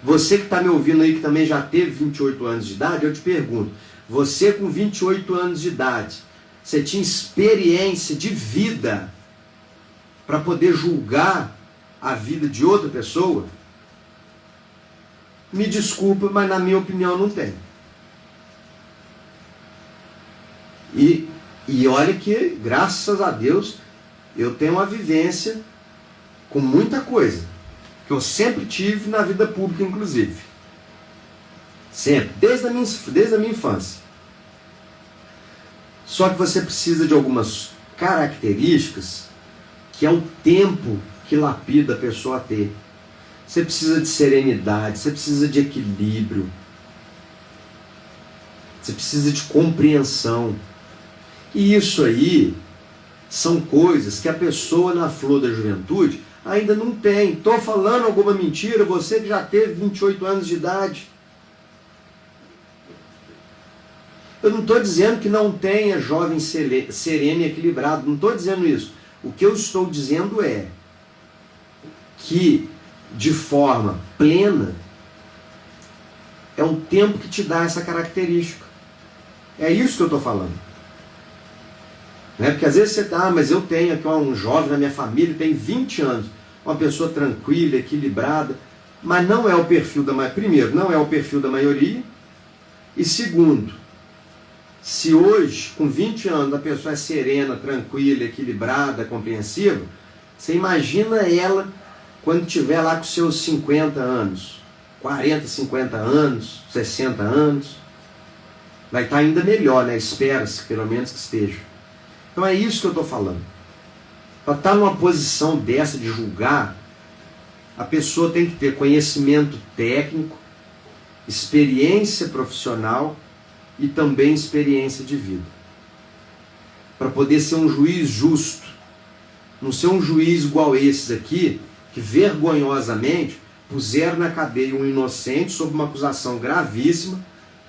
Você que está me ouvindo aí, que também já teve 28 anos de idade, eu te pergunto, você com 28 anos de idade, você tinha experiência de vida para poder julgar a vida de outra pessoa? Me desculpa, mas na minha opinião não tem. E olha que, graças a Deus, eu tenho uma vivência com muita coisa, que eu sempre tive na vida pública, inclusive. Sempre, desde a minha infância. Só que você precisa de algumas características que é o tempo que lapida a pessoa a ter. Você precisa de serenidade, você precisa de equilíbrio, você precisa de compreensão. E isso aí são coisas que a pessoa na flor da juventude ainda não tem. Estou falando alguma mentira? Você que já teve 28 anos de idade. Eu não estou dizendo que não tenha jovem sereno e equilibrado. Não estou dizendo isso. O que eu estou dizendo é que, de forma plena, é o tempo que te dá essa característica. É isso que eu estou falando. Né? Porque às vezes você está, mas eu tenho aqui um jovem na minha família, tem 20 anos, uma pessoa tranquila, equilibrada, mas não é o perfil da maioria. Primeiro, não é o perfil da maioria. E segundo, se hoje, com 20 anos, a pessoa é serena, tranquila, equilibrada, compreensiva, você imagina ela quando tiver lá com seus 50 anos, 40, 50 anos, 60 anos, vai estar ainda melhor, né? Espera-se, pelo menos que esteja. Então é isso que eu estou falando. Para estar numa posição dessa de julgar, a pessoa tem que ter conhecimento técnico, experiência profissional e também experiência de vida. Para poder ser um juiz justo. Não ser um juiz igual esses aqui, que vergonhosamente puseram na cadeia um inocente sob uma acusação gravíssima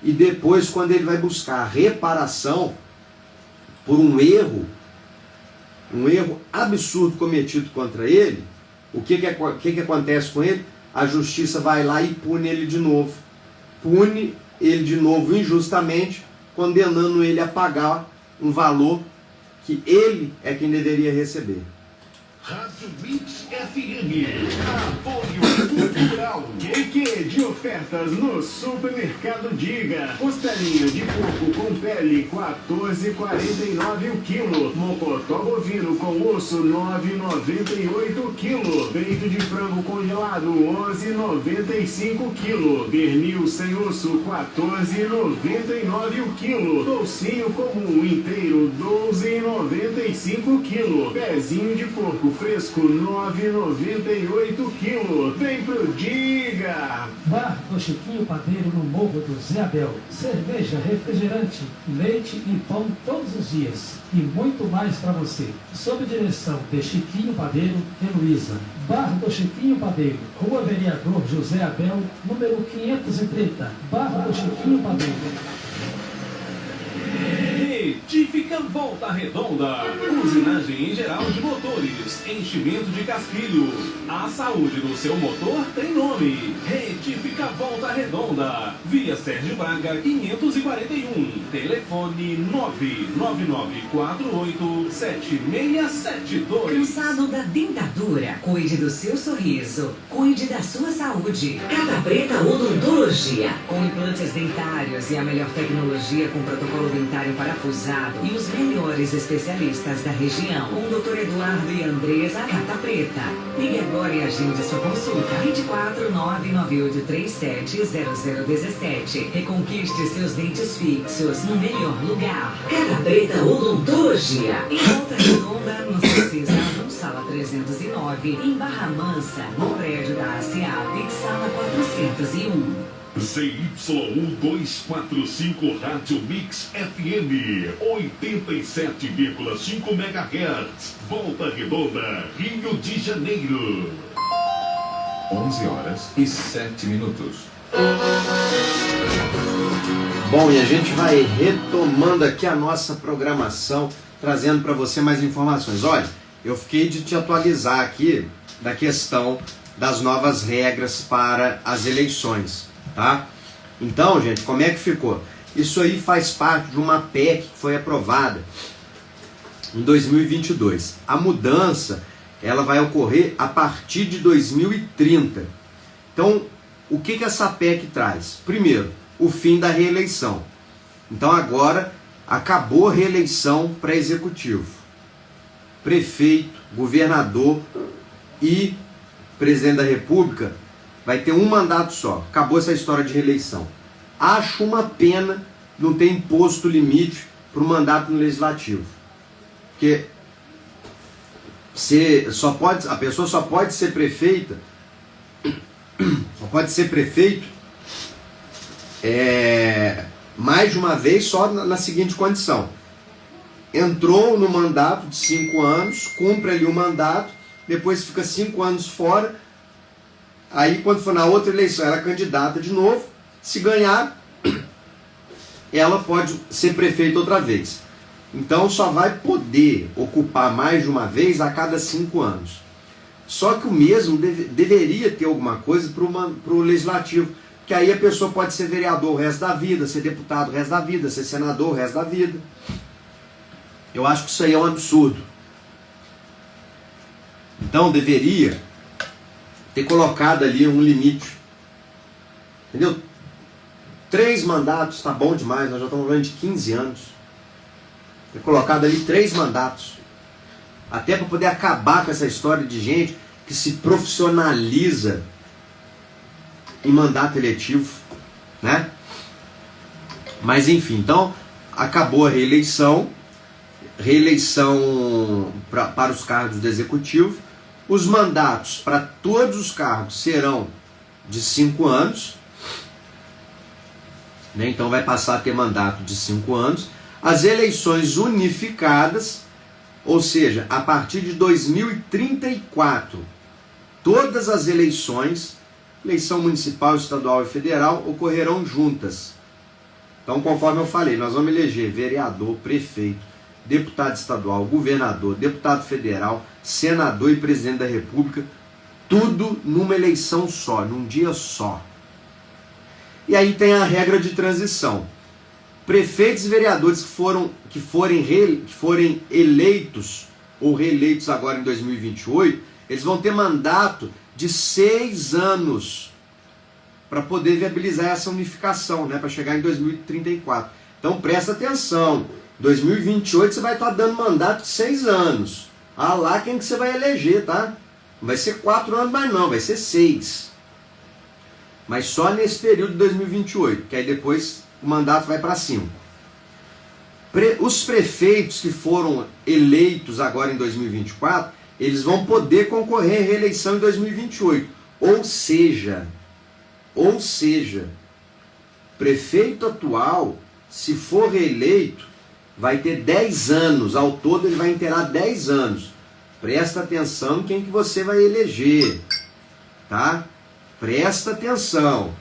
e depois, quando ele vai buscar a reparação por um erro absurdo cometido contra ele, o que acontece com ele? A justiça vai lá e pune ele de novo. Pune ele de novo injustamente, condenando ele a pagar um valor que ele é quem deveria receber. Rádio Mix FM. Apoio cultural. Que de ofertas no Supermercado Diga. Costelinha de porco com pele, 14,49 o quilo. Mocotó bovino com osso, 9,98 o quilo. Peito de frango congelado, 11,95 o quilo. Pernil sem osso, 14,99 o quilo. Toucinho comum inteiro, 12,95 o quilo. Pezinho de porco fresco, 9,98 o quilo. Vem pro Diga! Bar do Chiquinho Padeiro no Morro do Zé Abel. Cerveja, refrigerante, leite e pão todos os dias. E muito mais para você. Sob direção de Chiquinho Padeiro e Luísa. Bar do Chiquinho Padeiro, Rua Vereador José Abel, número 530. Bar do Chiquinho Padeiro. Retifica Volta Redonda. Usinagem em geral de motores, enchimento de casquilho. A saúde do seu motor tem nome. Retifica Volta Redonda. Via Sérgio Braga 541. Telefone 999487672. Cansado da dentadura? Cuide do seu sorriso. Cuide da sua saúde. Cata Preta Odontologia. Com implantes dentários e a melhor tecnologia com protocolo dentário parafusado e os melhores especialistas da região. Com o Dr. Eduardo e Andresa Cata Preta. Ligue agora e agende sua consulta. 24998370017. Reconquiste seus dentes fixos no melhor lugar. Cata Preta Odontologia. Em Volta Redonda, no Cesar, sala 309. Em Barra Mansa, no prédio da ASEAP, sala 401. ZYU245 Rádio Mix FM 87,5 MHz. Volta Redonda, Rio de Janeiro. 11h07. Bom, e a gente vai retomando aqui a nossa programação, trazendo para você mais informações. Olha, eu fiquei de te atualizar aqui da questão das novas regras para as eleições. Tá? Então, gente, como é que ficou? Isso aí faz parte de uma PEC que foi aprovada em 2022. A mudança, ela vai ocorrer a partir de 2030. Então, o que essa PEC traz? Primeiro, o fim da reeleição. Então, agora, acabou a reeleição para executivo. Prefeito, governador e presidente da República vai ter um mandato só. Acabou essa história de reeleição. Acho uma pena não ter imposto limite para o mandato no legislativo. Porque a pessoa só pode ser prefeita, só pode ser prefeito mais de uma vez só na seguinte condição. Entrou no mandato de 5 anos, cumpre ali o mandato, depois fica 5 anos fora. Aí, quando for na outra eleição, ela é candidata de novo. Se ganhar, ela pode ser prefeita outra vez. Então, só vai poder ocupar mais de uma vez a cada 5 anos. Só que o mesmo deveria ter alguma coisa para o legislativo. Que aí a pessoa pode ser vereador o resto da vida, ser deputado o resto da vida, ser senador o resto da vida. Eu acho que isso aí é um absurdo. Então, deveria ter colocado ali um limite, entendeu? 3 mandatos, tá bom demais, nós já estamos falando de 15 anos. Ter colocado ali 3 mandatos, até para poder acabar com essa história de gente que se profissionaliza em mandato eletivo, né? Mas enfim, então, acabou a reeleição para os cargos do executivo. Os mandatos para todos os cargos serão de 5 anos, né? Então vai passar a ter mandato de 5 anos. As eleições unificadas, ou seja, a partir de 2034, todas as eleições, eleição municipal, estadual e federal, ocorrerão juntas. Então, conforme eu falei, nós vamos eleger vereador, prefeito, deputado estadual, governador, deputado federal, senador e presidente da República, tudo numa eleição só, num dia só. E aí tem a regra de transição. Prefeitos e vereadores que forem eleitos ou reeleitos agora em 2028, eles vão ter mandato de 6 anos para poder viabilizar essa unificação, né, para chegar em 2034. Então presta atenção, 2028 você vai estar dando mandato de 6 anos. Ah lá quem que você vai eleger, tá? Não vai ser 4 anos mais não, vai ser 6. Mas só nesse período de 2028, que aí depois o mandato vai para 5. Os prefeitos que foram eleitos agora em 2024, eles vão poder concorrer à reeleição em 2028. Ou seja, prefeito atual, se for reeleito, vai ter 10 anos. Ao todo ele vai inteirar 10 anos. Presta atenção em quem que você vai eleger, tá? Presta atenção.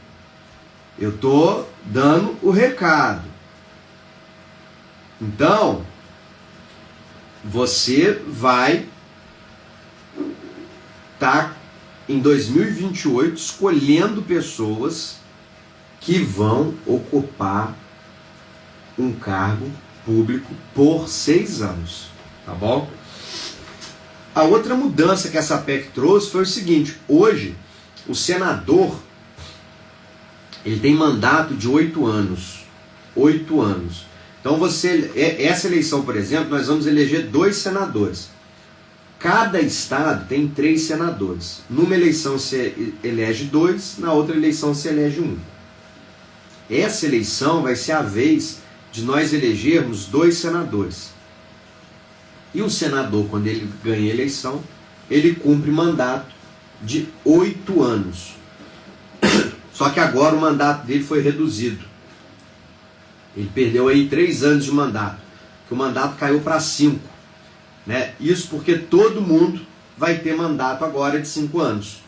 Eu estou dando o recado. Então, você vai estar em 2028 escolhendo pessoas que vão ocupar um cargo público por 6 anos, tá bom? A outra mudança que essa PEC trouxe foi o seguinte: hoje o senador ele tem mandato de 8 anos. 8 anos. Então essa eleição, por exemplo, nós vamos eleger 2 senadores. Cada estado tem 3 senadores. Numa eleição se elege 2, na outra eleição se elege 1. Essa eleição vai ser a vez de nós elegermos 2 senadores. E o senador, quando ele ganha a eleição, ele cumpre mandato de 8 anos. Só que agora o mandato dele foi reduzido. Ele perdeu aí 3 anos de mandato, que o mandato caiu para 5. Né? Isso porque todo mundo vai ter mandato agora de 5 anos.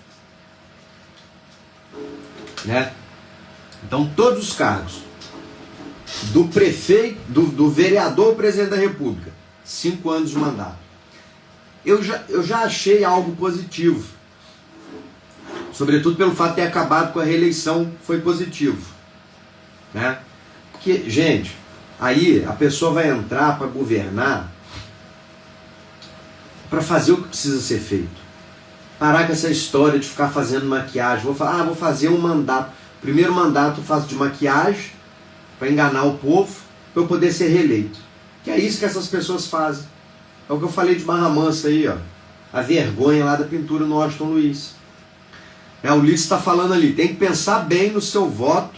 Né? Então todos os cargos, do prefeito, do vereador ao presidente da república, 5 anos de mandato. Eu já achei algo positivo. Sobretudo pelo fato de ter acabado com a reeleição, foi positivo. Né? Porque, gente, aí a pessoa vai entrar para governar para fazer o que precisa ser feito. Parar com essa história de ficar fazendo maquiagem. Vou fazer um mandato. Primeiro mandato eu faço de maquiagem para enganar o povo, para eu poder ser reeleito. Que é isso que essas pessoas fazem. É o que eu falei de Barra Mansa aí, ó. A vergonha lá da pintura no Washington Luiz. O Ulisses está falando ali, tem que pensar bem no seu voto,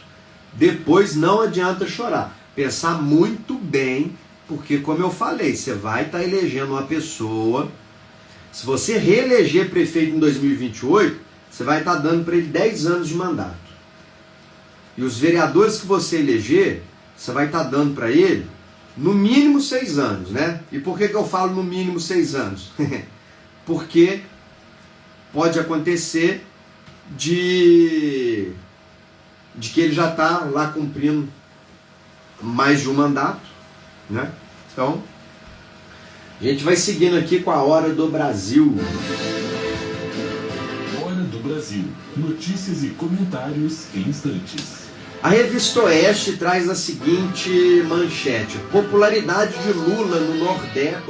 depois não adianta chorar. Pensar muito bem, porque como eu falei, você vai estar elegendo uma pessoa. Se você reeleger prefeito em 2028, você vai estar dando para ele 10 anos de mandato. E os vereadores que você eleger, você vai estar dando para ele no mínimo 6 anos, né? E por que eu falo no mínimo 6 anos? Porque pode acontecer de que ele já está lá cumprindo mais de um mandato, né? Então, a gente vai seguindo aqui com a Hora do Brasil. Hora do Brasil. Notícias e comentários em instantes. A Revista Oeste traz a seguinte manchete: popularidade de Lula no Nordeste.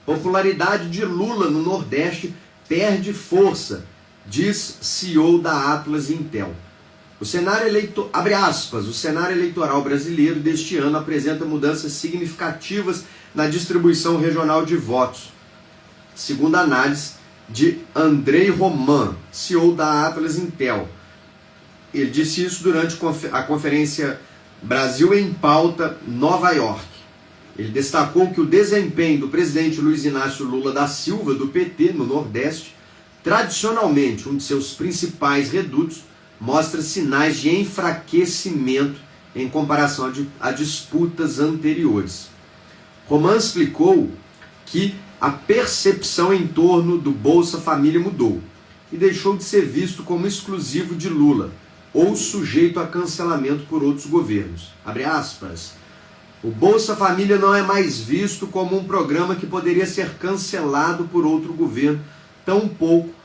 Popularidade de Lula no Nordeste perde força, diz CEO da Atlas Intel. O cenário eleitoral brasileiro deste ano apresenta mudanças significativas na distribuição regional de votos, segundo a análise de Andrei Roman, CEO da Atlas Intel. Ele disse isso durante a conferência Brasil em Pauta, Nova York. Ele destacou que o desempenho do presidente Luiz Inácio Lula da Silva, do PT, no Nordeste, tradicionalmente um de seus principais redutos, mostra sinais de enfraquecimento em comparação a disputas anteriores. Roman explicou que a percepção em torno do Bolsa Família mudou e deixou de ser visto como exclusivo de Lula ou sujeito a cancelamento por outros governos. Abre aspas. O Bolsa Família não é mais visto como um programa que poderia ser cancelado por outro governo, tampouco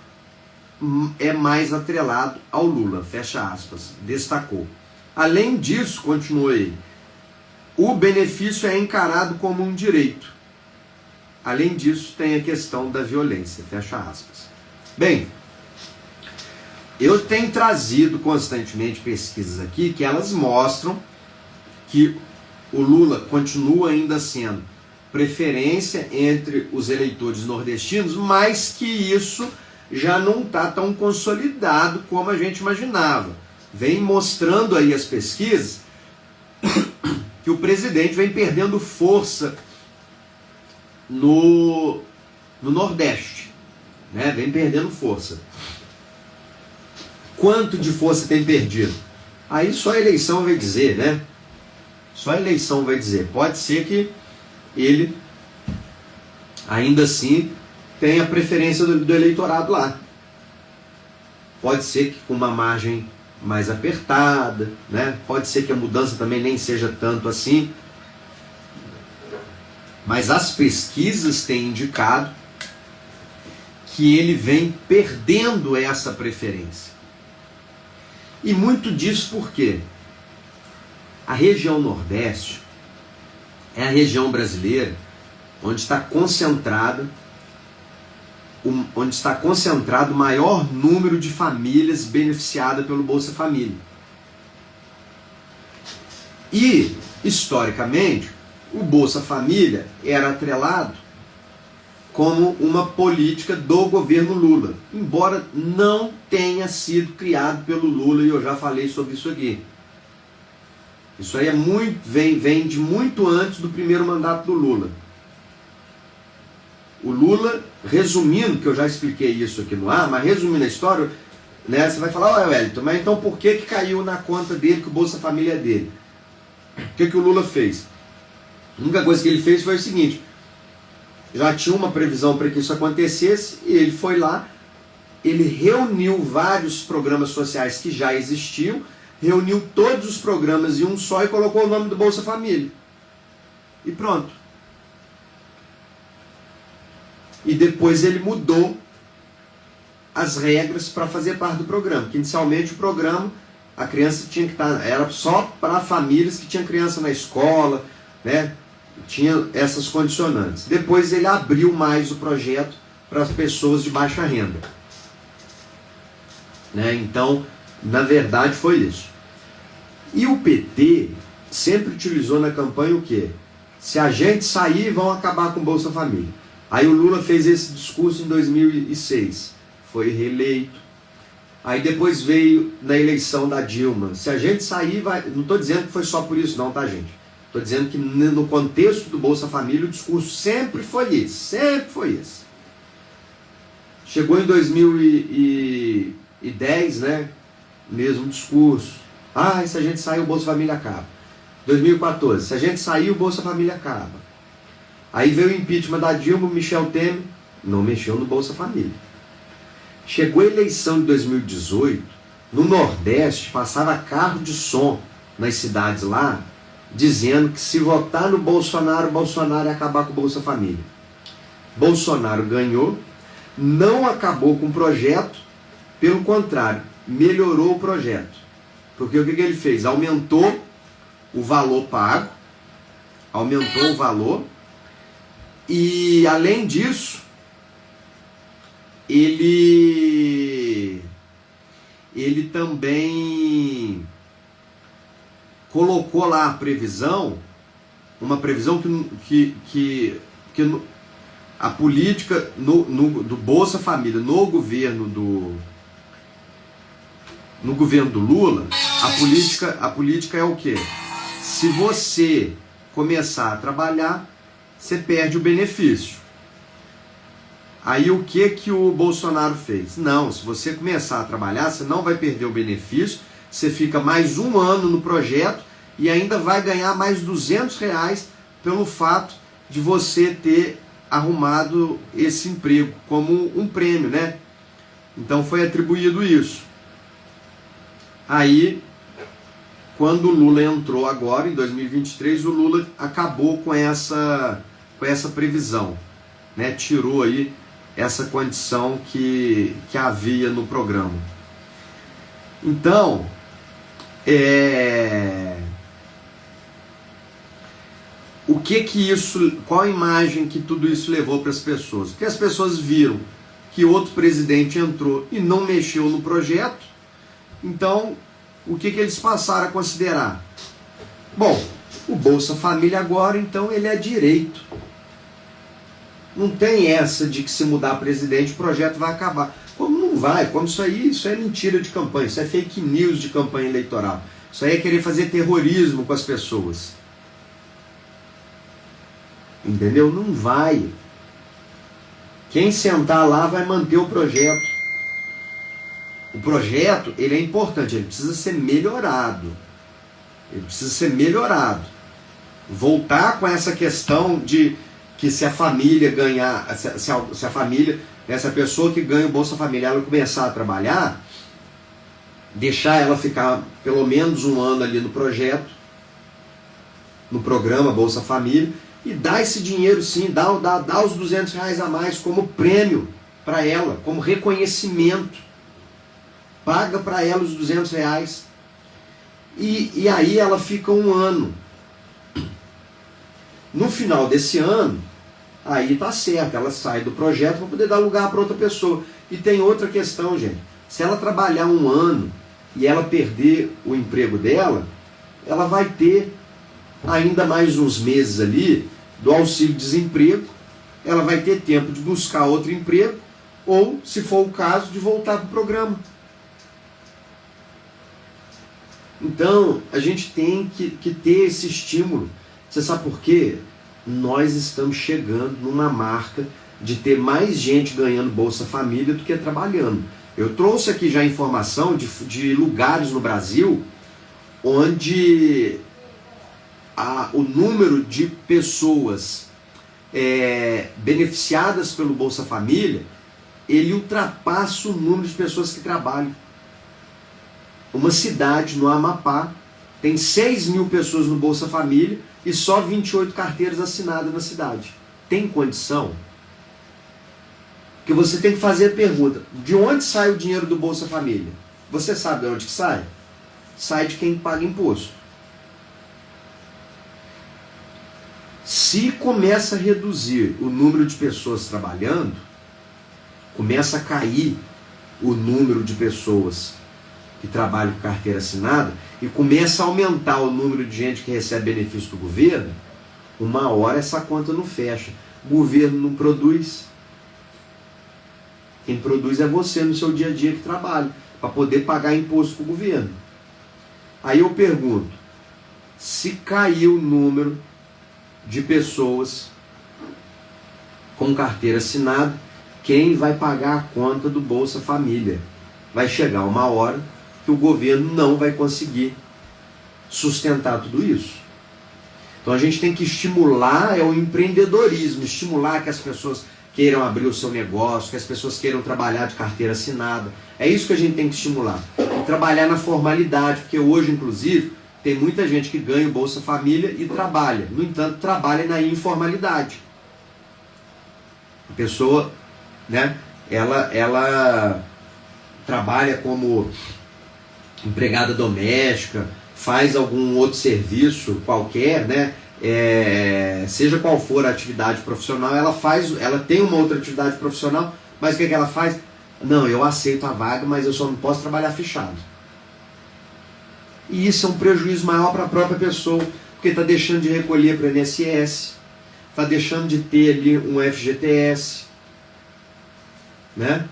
é mais atrelado ao Lula, fecha aspas, destacou. Além disso, continuou ele, o benefício é encarado como um direito. Além disso, tem a questão da violência, fecha aspas. Bem, eu tenho trazido constantemente pesquisas aqui que elas mostram que o Lula continua ainda sendo preferência entre os eleitores nordestinos, mas que isso já não está tão consolidado como a gente imaginava. Vem mostrando aí as pesquisas que o presidente vem perdendo força no Nordeste, né? Vem perdendo força. Quanto de força tem perdido? Aí só a eleição vai dizer, né? Só a eleição vai dizer. Pode ser que ele, ainda assim, tenha preferência do eleitorado lá. Pode ser que com uma margem mais apertada, né? Pode ser que a mudança também nem seja tanto assim. Mas as pesquisas têm indicado que ele vem perdendo essa preferência. E muito disso por quê? A região Nordeste é a região brasileira onde está concentrado o maior número de famílias beneficiadas pelo Bolsa Família. E, historicamente, o Bolsa Família era atrelado como uma política do governo Lula, embora não tenha sido criado pelo Lula, e eu já falei sobre isso aqui. Isso aí vem de muito antes do primeiro mandato do Lula. O Lula, resumindo, que eu já expliquei isso aqui no ar, mas resumindo a história, né, você vai falar, Wellington, mas então por que caiu na conta dele que o Bolsa Família é dele? O que o Lula fez? A única coisa que ele fez foi o seguinte: já tinha uma previsão para que isso acontecesse, e ele foi lá, ele reuniu vários programas sociais que já existiam, reuniu todos os programas em um só e colocou o nome do Bolsa Família. E pronto. E depois ele mudou as regras para fazer parte do programa, que inicialmente o programa, a criança tinha que estar, era só para famílias que tinham criança na escola, né? Tinha essas condicionantes. Depois ele abriu mais o projeto para as pessoas de baixa renda, né? Então, na verdade, foi isso. E o PT sempre utilizou na campanha o quê? Se a gente sair, vão acabar com o Bolsa Família. Aí o Lula fez esse discurso em 2006, foi reeleito. Aí depois veio na eleição da Dilma: se a gente sair, vai... Não estou dizendo que foi só por isso não, tá, gente? Estou dizendo que no contexto do Bolsa Família o discurso sempre foi esse, sempre foi esse. Chegou em 2010, né? Mesmo discurso. Ah, se a gente sair, o Bolsa Família acaba. 2014, se a gente sair, o Bolsa Família acaba. Aí veio o impeachment da Dilma, Michel Temer não mexeu no Bolsa Família. Chegou a eleição de 2018, no Nordeste, passava carro de som nas cidades lá, dizendo que se votar no Bolsonaro, Bolsonaro ia acabar com o Bolsa Família. Bolsonaro ganhou, não acabou com o projeto, pelo contrário, melhorou o projeto. Porque o que ele fez? Aumentou o valor pago, aumentou o valor, e além disso, ele também colocou lá a previsão, uma previsão que a política do Bolsa Família no governo do Lula, a política é o quê? Se você começar a trabalhar, você perde o benefício. Aí o que o Bolsonaro fez? Não, se você começar a trabalhar, você não vai perder o benefício, você fica mais um ano no projeto e ainda vai ganhar mais R$200 pelo fato de você ter arrumado esse emprego como um prêmio, né? Então foi atribuído isso. Aí, quando o Lula entrou agora, em 2023, o Lula acabou com essa previsão, né? Tirou aí essa condição que havia no programa. Então, o qual a imagem que tudo isso levou para as pessoas? Porque as pessoas viram que outro presidente entrou e não mexeu no projeto, então o que eles passaram a considerar? Bom, o Bolsa Família agora, então, ele é direito. Não tem essa de que se mudar presidente o projeto vai acabar. Como não vai? Como isso é mentira de campanha, isso é fake news de campanha eleitoral. Isso aí é querer fazer terrorismo com as pessoas. Entendeu? Não vai. Quem sentar lá vai manter o projeto. O projeto, ele é importante, ele precisa ser melhorado. Ele precisa ser melhorado. Voltar com essa questão de que se a família ganhar, se a família, essa pessoa que ganha o Bolsa Família, ela começar a trabalhar, deixar ela ficar pelo menos um ano ali no projeto, no programa Bolsa Família, e dar esse dinheiro sim, dá os R$200 a mais como prêmio para ela, como reconhecimento. Paga para ela os R$200. E aí ela fica um ano. No final desse ano, aí tá certo, ela sai do projeto para poder dar lugar para outra pessoa. E tem outra questão, gente. Se ela trabalhar um ano e ela perder o emprego dela, ela vai ter ainda mais uns meses ali do auxílio-desemprego, ela vai ter tempo de buscar outro emprego ou, se for o caso, de voltar para o programa. Então, a gente tem que ter esse estímulo. Você sabe por quê? Nós estamos chegando numa marca de ter mais gente ganhando Bolsa Família do que trabalhando. Eu trouxe aqui já informação de lugares no Brasil onde o número de pessoas beneficiadas pelo Bolsa Família, ele ultrapassa o número de pessoas que trabalham. Uma cidade no Amapá tem 6.000 pessoas no Bolsa Família e só 28 carteiras assinadas na cidade. Tem condição? Porque você tem que fazer a pergunta, de onde sai o dinheiro do Bolsa Família? Você sabe de onde que sai? Sai de quem paga imposto. Se começa a reduzir o número de pessoas trabalhando, começa a cair o número de pessoas que trabalham com carteira assinada e começa a aumentar o número de gente que recebe benefício do governo, uma hora essa conta não fecha. O governo não produz. Quem produz é você no seu dia a dia que trabalha, para poder pagar imposto para o governo. Aí eu pergunto, se cair o número de pessoas com carteira assinada, quem vai pagar a conta do Bolsa Família? Vai chegar uma hora que o governo não vai conseguir sustentar tudo isso. Então a gente tem que estimular o empreendedorismo, estimular que as pessoas queiram abrir o seu negócio, que as pessoas queiram trabalhar de carteira assinada. É isso que a gente tem que estimular. E trabalhar na formalidade, porque hoje, inclusive, tem muita gente que ganha o Bolsa Família e trabalha. No entanto, trabalha na informalidade. A pessoa, né, ela trabalha como empregada doméstica, faz algum outro serviço qualquer, né? Seja qual for a atividade profissional, ela tem uma outra atividade profissional, mas o que ela faz? Não, eu aceito a vaga, mas eu só não posso trabalhar fechado. E isso é um prejuízo maior para a própria pessoa, porque está deixando de recolher para o INSS, está deixando de ter ali um FGTS, né?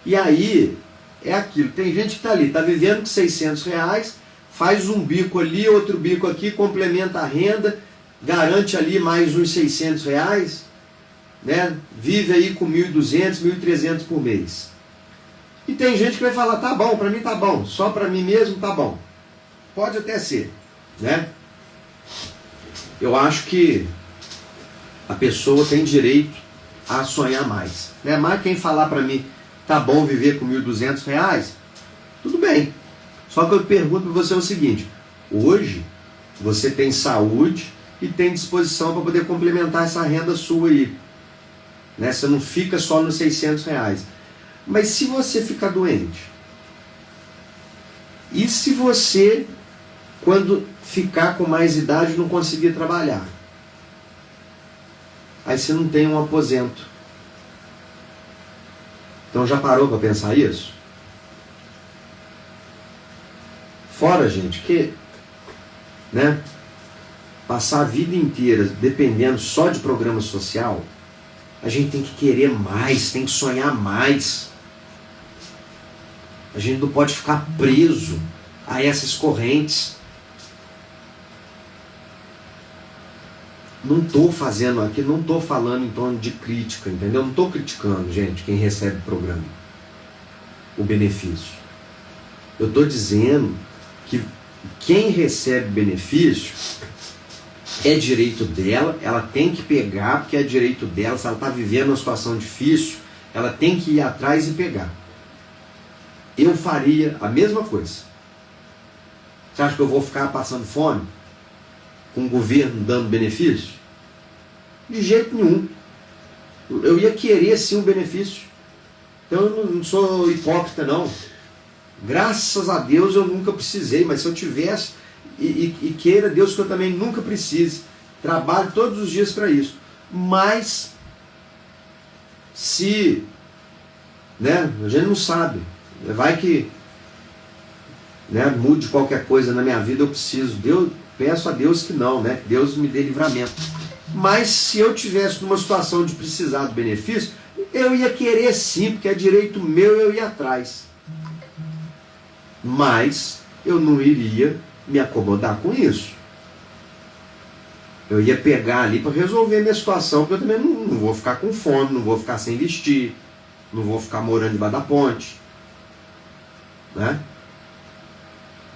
E aí é aquilo, tem gente que está ali, está vivendo com R$600, faz um bico ali, outro bico aqui, complementa a renda, garante ali mais uns R$600, né? Vive aí com R$1.200, R$1.300 por mês. E tem gente que vai falar, tá bom, para mim tá bom, só para mim mesmo tá bom. Pode até ser, né? Eu acho que a pessoa tem direito a sonhar mais, né? Mas quem falar para mim, tá bom viver com R$1.200, tudo bem. Só que eu pergunto para você o seguinte, hoje você tem saúde e tem disposição para poder complementar essa renda sua aí, né? Você não fica só nos R$600. Mas se você ficar doente, e se você, quando ficar com mais idade, não conseguir trabalhar, aí você não tem um aposento. Então já parou para pensar isso? Fora, gente, que, né, passar a vida inteira dependendo só de programa social, a gente tem que querer mais, tem que sonhar mais. A gente não pode ficar preso a essas correntes. Não estou fazendo aqui, não estou falando em torno de crítica, entendeu? Não estou criticando, gente, quem recebe o programa, o benefício. Eu estou dizendo que quem recebe benefício é direito dela, ela tem que pegar, porque é direito dela. Se ela está vivendo uma situação difícil, ela tem que ir atrás e pegar. Eu faria a mesma coisa. Você acha que eu vou ficar passando fome com o governo dando benefício? De jeito nenhum. Eu ia querer sim um benefício. Então eu não sou hipócrita, não. Graças a Deus eu nunca precisei, mas se eu tivesse, e queira Deus que eu também nunca precise, trabalho todos os dias para isso. Mas se, né, a gente não sabe, vai que, né, mude qualquer coisa na minha vida, eu preciso. Peço a Deus que não, né, que Deus me dê livramento. Mas se eu tivesse numa situação de precisar do benefício, eu ia querer sim, porque é direito meu, eu ia atrás. Mas eu não iria me acomodar com isso. Eu ia pegar ali para resolver a minha situação, porque eu também não vou ficar com fome, não vou ficar sem vestir, não vou ficar morando debaixo da ponte, né?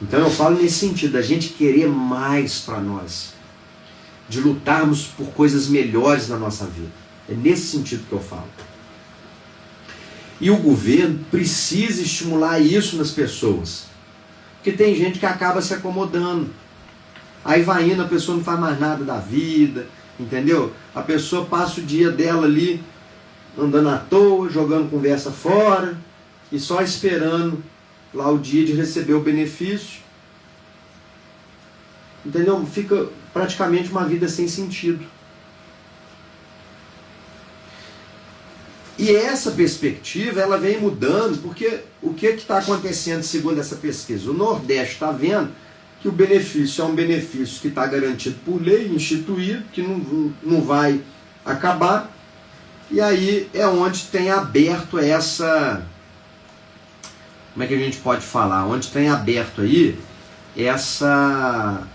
Então eu falo nesse sentido, da gente querer mais para nós, de lutarmos por coisas melhores na nossa vida. É nesse sentido que eu falo. E o governo precisa estimular isso nas pessoas. Porque tem gente que acaba se acomodando. Aí vai indo, a pessoa não faz mais nada da vida, entendeu? A pessoa passa o dia dela ali, andando à toa, jogando conversa fora, e só esperando lá o dia de receber o benefício. Entendeu? Fica praticamente uma vida sem sentido. E essa perspectiva, ela vem mudando, porque o que está acontecendo segundo essa pesquisa? O Nordeste está vendo que o benefício é um benefício que está garantido por lei, instituído, que não vai acabar, e aí é onde tem aberto essa... Como é que a gente pode falar? Onde tem aberto aí essa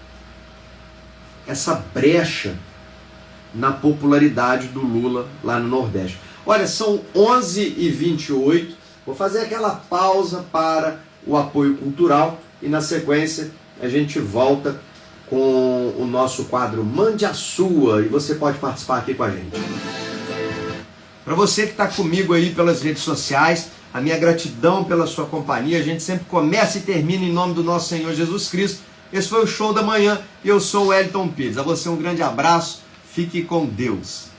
brecha na popularidade do Lula lá no Nordeste. Olha, são 11h28, vou fazer aquela pausa para o apoio cultural e na sequência a gente volta com o nosso quadro Mande a Sua, e você pode participar aqui com a gente. Para você que está comigo aí pelas redes sociais, a minha gratidão pela sua companhia. A gente sempre começa e termina em nome do nosso Senhor Jesus Cristo. Esse foi o Show da Manhã e eu sou o Wellington Pires. A você um grande abraço, fique com Deus.